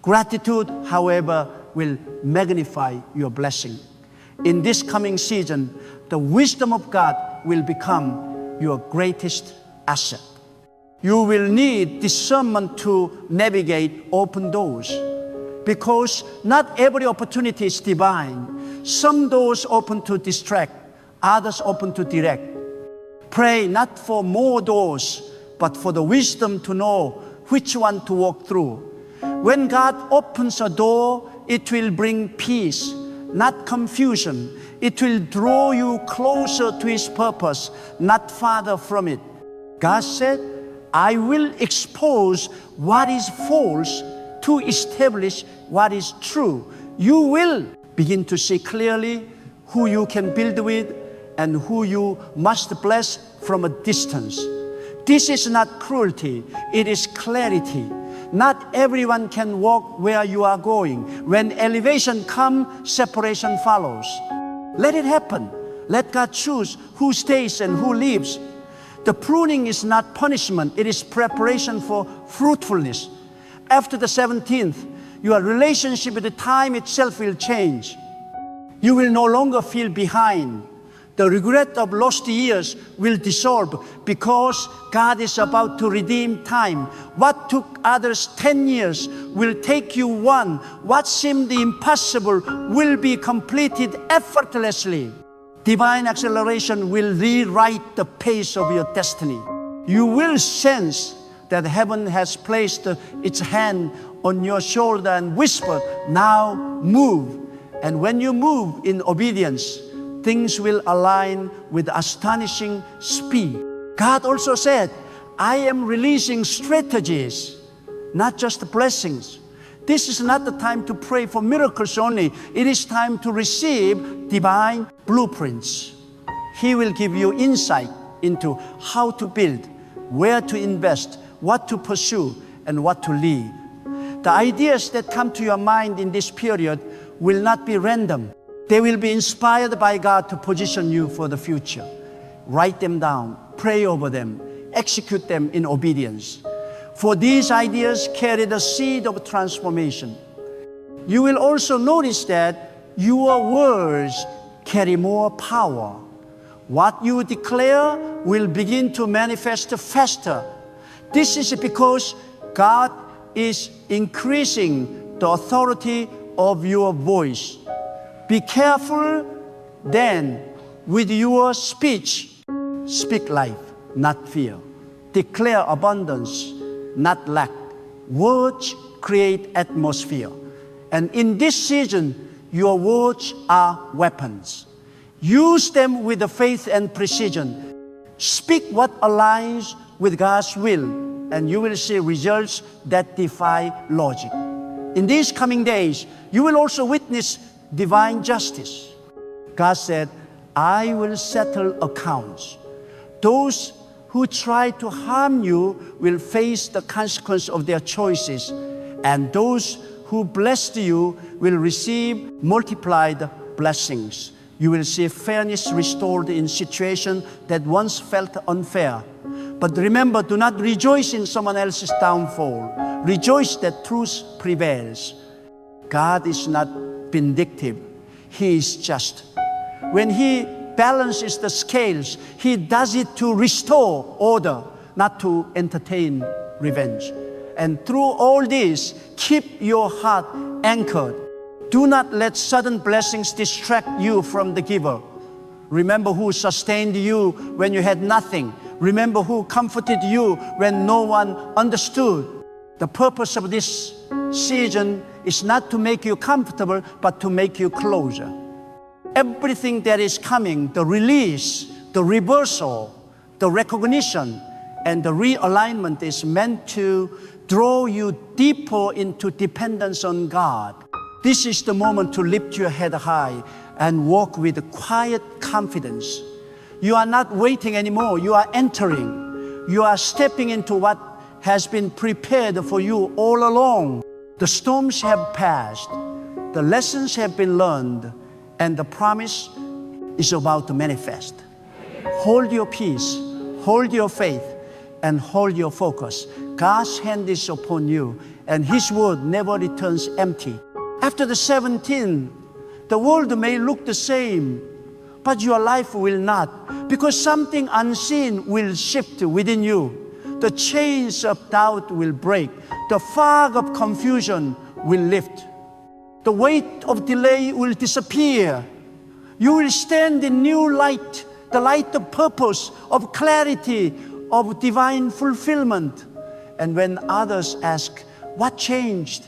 Gratitude, however, will magnify your blessing. In this coming season, the wisdom of God will become your greatest asset. You will need discernment to navigate open doors, because not every opportunity is divine. Some doors open to distract, others open to direct. Pray not for more doors, but for the wisdom to know which one to walk through. When God opens a door, it will bring peace, not confusion. It will draw you closer to His purpose, not farther from it. God said, I will expose what is false to establish what is true. You will begin to see clearly who you can build with and who you must bless from a distance. This is not cruelty, it is clarity. Not everyone can walk where you are going. When elevation comes, separation follows. Let it happen. Let God choose who stays and who leaves. The pruning is not punishment, it is preparation for fruitfulness. After the 17th, your relationship with the time itself will change. You will no longer feel behind. The regret of lost years will dissolve because God is about to redeem time. What took others 10 years will take you 1. What seemed impossible will be completed effortlessly. Divine acceleration will rewrite the pace of your destiny. You will sense that heaven has placed its hand on your shoulder and whispered, now move. And when you move in obedience, things will align with astonishing speed. God also said, I am releasing strategies, not just blessings. This is not the time to pray for miracles only. It is time to receive divine blueprints. He will give you insight into how to build, where to invest, what to pursue, and what to leave. The ideas that come to your mind in this period will not be random. They will be inspired by God to position you for the future. Write them down, pray over them, execute them in obedience. For these ideas carry the seed of transformation. You will also notice that your words carry more power. What you declare will begin to manifest faster. This is because God is increasing the authority of your voice. Be careful then with your speech. Speak life, not fear. Declare abundance, not lack. Words create atmosphere. And in this season, your words are weapons. Use them with the faith and precision. Speak what aligns with God's will, and you will see results that defy logic. In these coming days, you will also witness divine justice. God said, I will settle accounts. Those who try to harm you will face the consequence of their choices, and those who blessed you will receive multiplied blessings. You will see fairness restored in situations that once felt unfair. But remember, do not rejoice in someone else's downfall. Rejoice that truth prevails. God is not vindictive. He is just. When He balances the scales, He does it to restore order, not to entertain revenge. And through all this, keep your heart anchored. Do not let sudden blessings distract you from the giver. Remember who sustained you when you had nothing. Remember who comforted you when no one understood. The purpose of this season is not to make you comfortable, but to make you closer. Everything that is coming, the release, the reversal, the recognition, and the realignment is meant to draw you deeper into dependence on God. This is the moment to lift your head high and walk with quiet confidence. You are not waiting anymore. You are entering. You are stepping into what has been prepared for you all along. The storms have passed. The lessons have been learned. And the promise is about to manifest. Hold your peace. Hold your faith. And hold your focus. God's hand is upon you. And His word never returns empty. After the 17th, the world may look the same, but your life will not, because something unseen will shift within you. The chains of doubt will break. The fog of confusion will lift. The weight of delay will disappear. You will stand in new light, the light of purpose, of clarity, of divine fulfillment. And when others ask, what changed?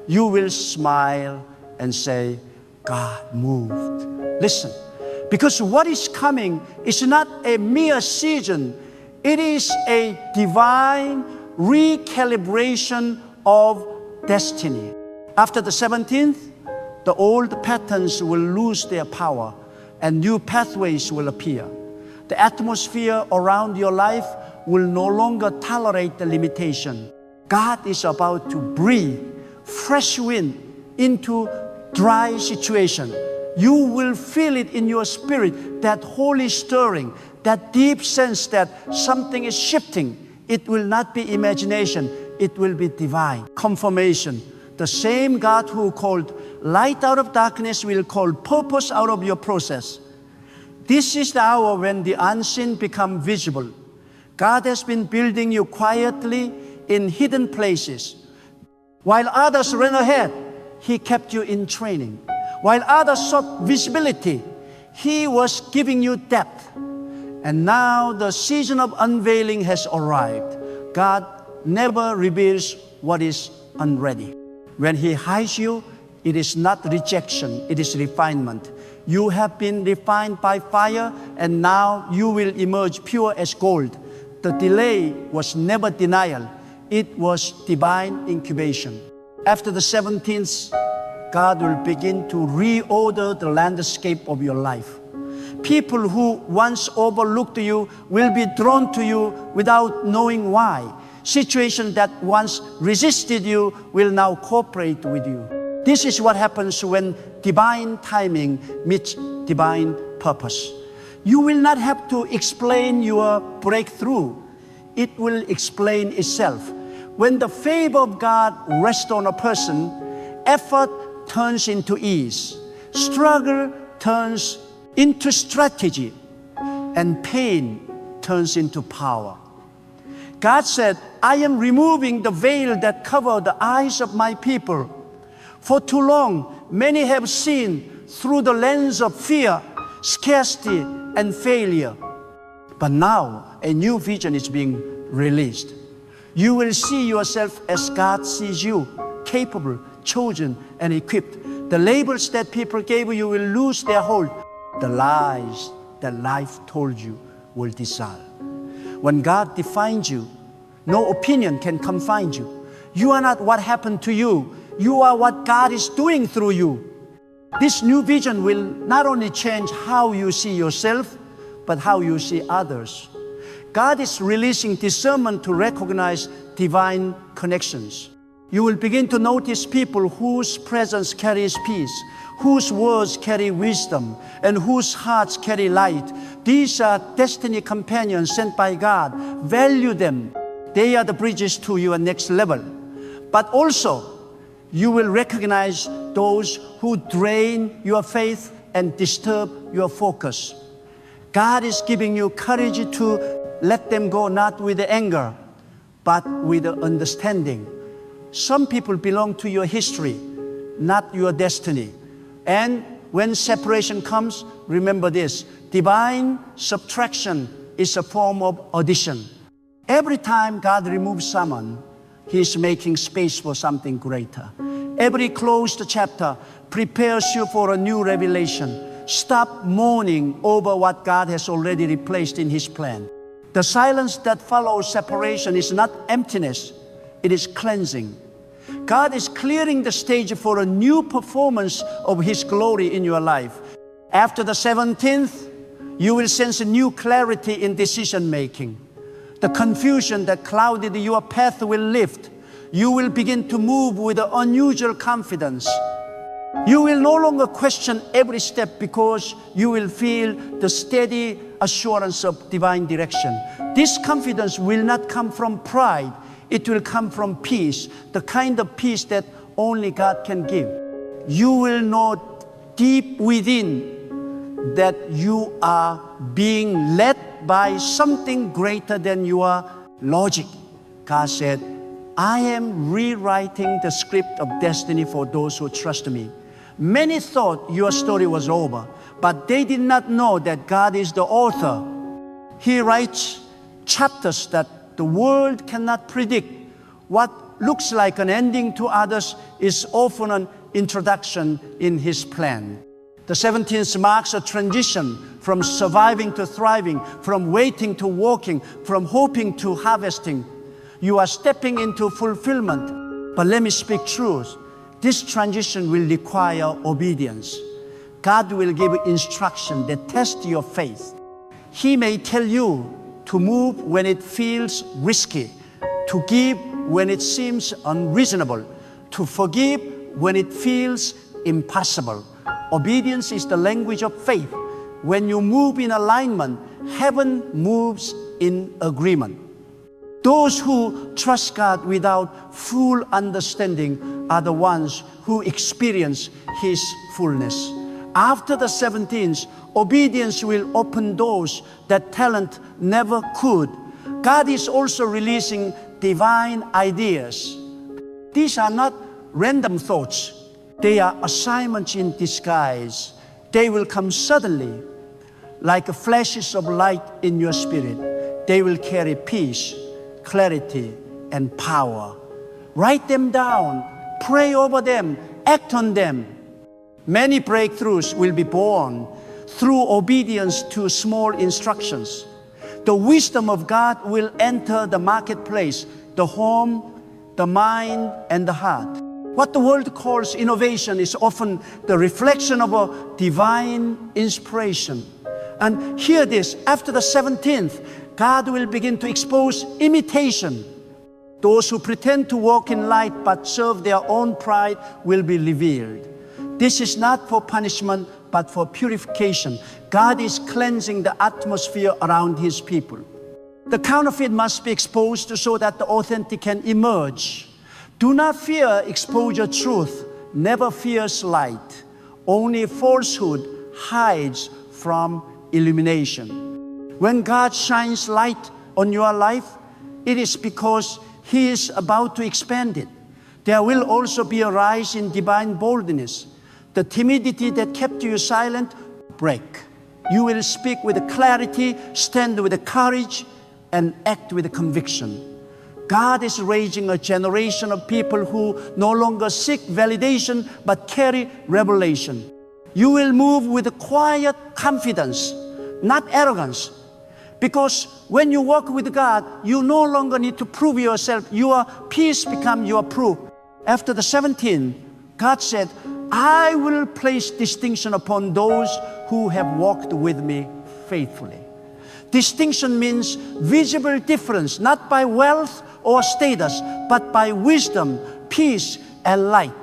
You will smile and say, God moved. Listen, because what is coming is not a mere season. It is a divine recalibration of destiny. After the 17th, the old patterns will lose their power and new pathways will appear. The atmosphere around your life will no longer tolerate the limitation. God is about to breathe fresh wind into dry situation. You will feel it in your spirit, that holy stirring, that deep sense that something is shifting. It will not be imagination, it will be divine confirmation. The same God who called light out of darkness will call purpose out of your process. This is the hour when the unseen become visible. God has been building you quietly in hidden places. While others ran ahead, He kept you in training. While others sought visibility, He was giving you depth. And now the season of unveiling has arrived. God never reveals what is unready. When He hides you, it is not rejection, it is refinement. You have been refined by fire, and now you will emerge pure as gold. The delay was never denial, it was divine incubation. After the 17th, God will begin to reorder the landscape of your life. People who once overlooked you will be drawn to you without knowing why. Situations that once resisted you will now cooperate with you. This is what happens when divine timing meets divine purpose. You will not have to explain your breakthrough. It will explain itself. When the favor of God rests on a person, effort turns into ease. Struggle turns into strategy. And pain turns into power. God said, I am removing the veil that covered the eyes of my people. For too long, many have seen through the lens of fear, scarcity, and failure. But now, a new vision is being released. You will see yourself as God sees you, capable, chosen, and equipped. The labels that people gave you will lose their hold. The lies that life told you will dissolve. When God defines you, no opinion can confine you. You are not what happened to you. You are what God is doing through you. This new vision will not only change how you see yourself, but how you see others. God is releasing discernment to recognize divine connections. You will begin to notice people whose presence carries peace, whose words carry wisdom, and whose hearts carry light. These are destiny companions sent by God. Value them. They are the bridges to your next level. But also, you will recognize those who drain your faith and disturb your focus. God is giving you courage to let them go, not with anger, but with understanding. Some people belong to your history, not your destiny. And when separation comes, remember this: divine subtraction is a form of addition. Every time God removes someone, He is making space for something greater. Every closed chapter prepares you for a new revelation. Stop mourning over what God has already replaced in His plan. The silence that follows separation is not emptiness, it is cleansing. God is clearing the stage for a new performance of His glory in your life. After the 17th, you will sense a new clarity in decision making. The confusion that clouded your path will lift. You will begin to move with an unusual confidence. You will no longer question every step because you will feel the steady assurance of divine direction. This confidence will not come from pride. It will come from peace, the kind of peace that only God can give. You will know deep within that you are being led by something greater than your logic. God said, I am rewriting the script of destiny for those who trust me. Many thought your story was over, but they did not know that God is the author. He writes chapters that the world cannot predict. What looks like an ending to others is often an introduction in His plan. The 17th marks a transition from surviving to thriving, from waiting to walking, from hoping to harvesting. You are stepping into fulfillment. But let me speak truth. This transition will require obedience. God will give instruction that test your faith. He may tell you to move when it feels risky, to give when it seems unreasonable, to forgive when it feels impossible. Obedience is the language of faith. When you move in alignment, heaven moves in agreement. Those who trust God without full understanding are the ones who experience His fullness. After the 17th, obedience will open doors that talent never could. God is also releasing divine ideas. These are not random thoughts. They are assignments in disguise. They will come suddenly, like flashes of light in your spirit. They will carry peace, clarity, and power. Write them down, pray over them, act on them. Many breakthroughs will be born through obedience to small instructions. The wisdom of God will enter the marketplace, the home, the mind, and the heart. What the world calls innovation is often the reflection of a divine inspiration. And hear this, after the 17th, God will begin to expose imitation. Those who pretend to walk in light but serve their own pride will be revealed. This is not for punishment, but for purification. God is cleansing the atmosphere around His people. The counterfeit must be exposed so that the authentic can emerge. Do not fear exposure truth, never fears light. Only falsehood hides from illumination. When God shines light on your life, it is because He is about to expand it. There will also be a rise in divine boldness. The timidity that kept you silent, break. You will speak with clarity, stand with courage, and act with conviction. God is raising a generation of people who no longer seek validation but carry revelation. You will move with a quiet confidence, not arrogance. Because when you walk with God, you no longer need to prove yourself. Your peace becomes your proof. After the 17th, God said, I will place distinction upon those who have walked with me faithfully. Distinction means visible difference, not by wealth or status, but by wisdom, peace, and light.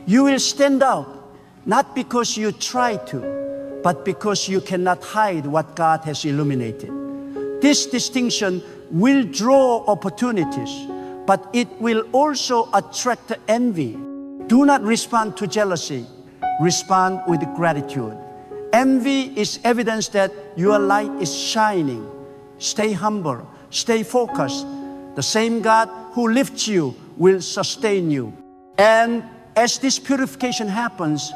You will stand out, not because you try to, but because you cannot hide what God has illuminated. This distinction will draw opportunities, but it will also attract envy. Do not respond to jealousy. Respond with gratitude. Envy is evidence that your light is shining. Stay humble. Stay focused. The same God who lifts you will sustain you. And as this purification happens,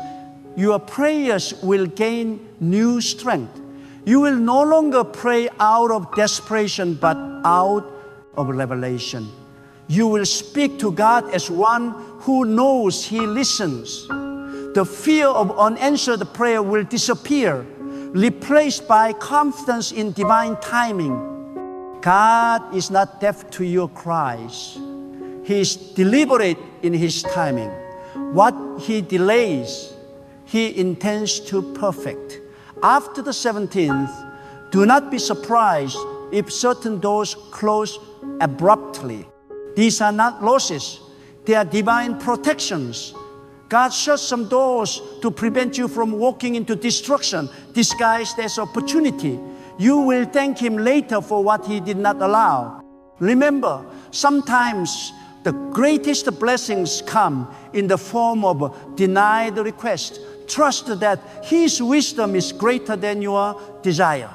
your prayers will gain new strength. You will no longer pray out of desperation, but out of revelation. You will speak to God as one who knows He listens. The fear of unanswered prayer will disappear, replaced by confidence in divine timing. God is not deaf to your cries. He is deliberate in His timing. What He delays, He intends to perfect. After the 17th, do not be surprised if certain doors close abruptly. These are not losses. They are divine protections. God shuts some doors to prevent you from walking into destruction, disguised as opportunity. You will thank Him later for what He did not allow. Remember, sometimes the greatest blessings come in the form of a denied request. Trust that His wisdom is greater than your desire.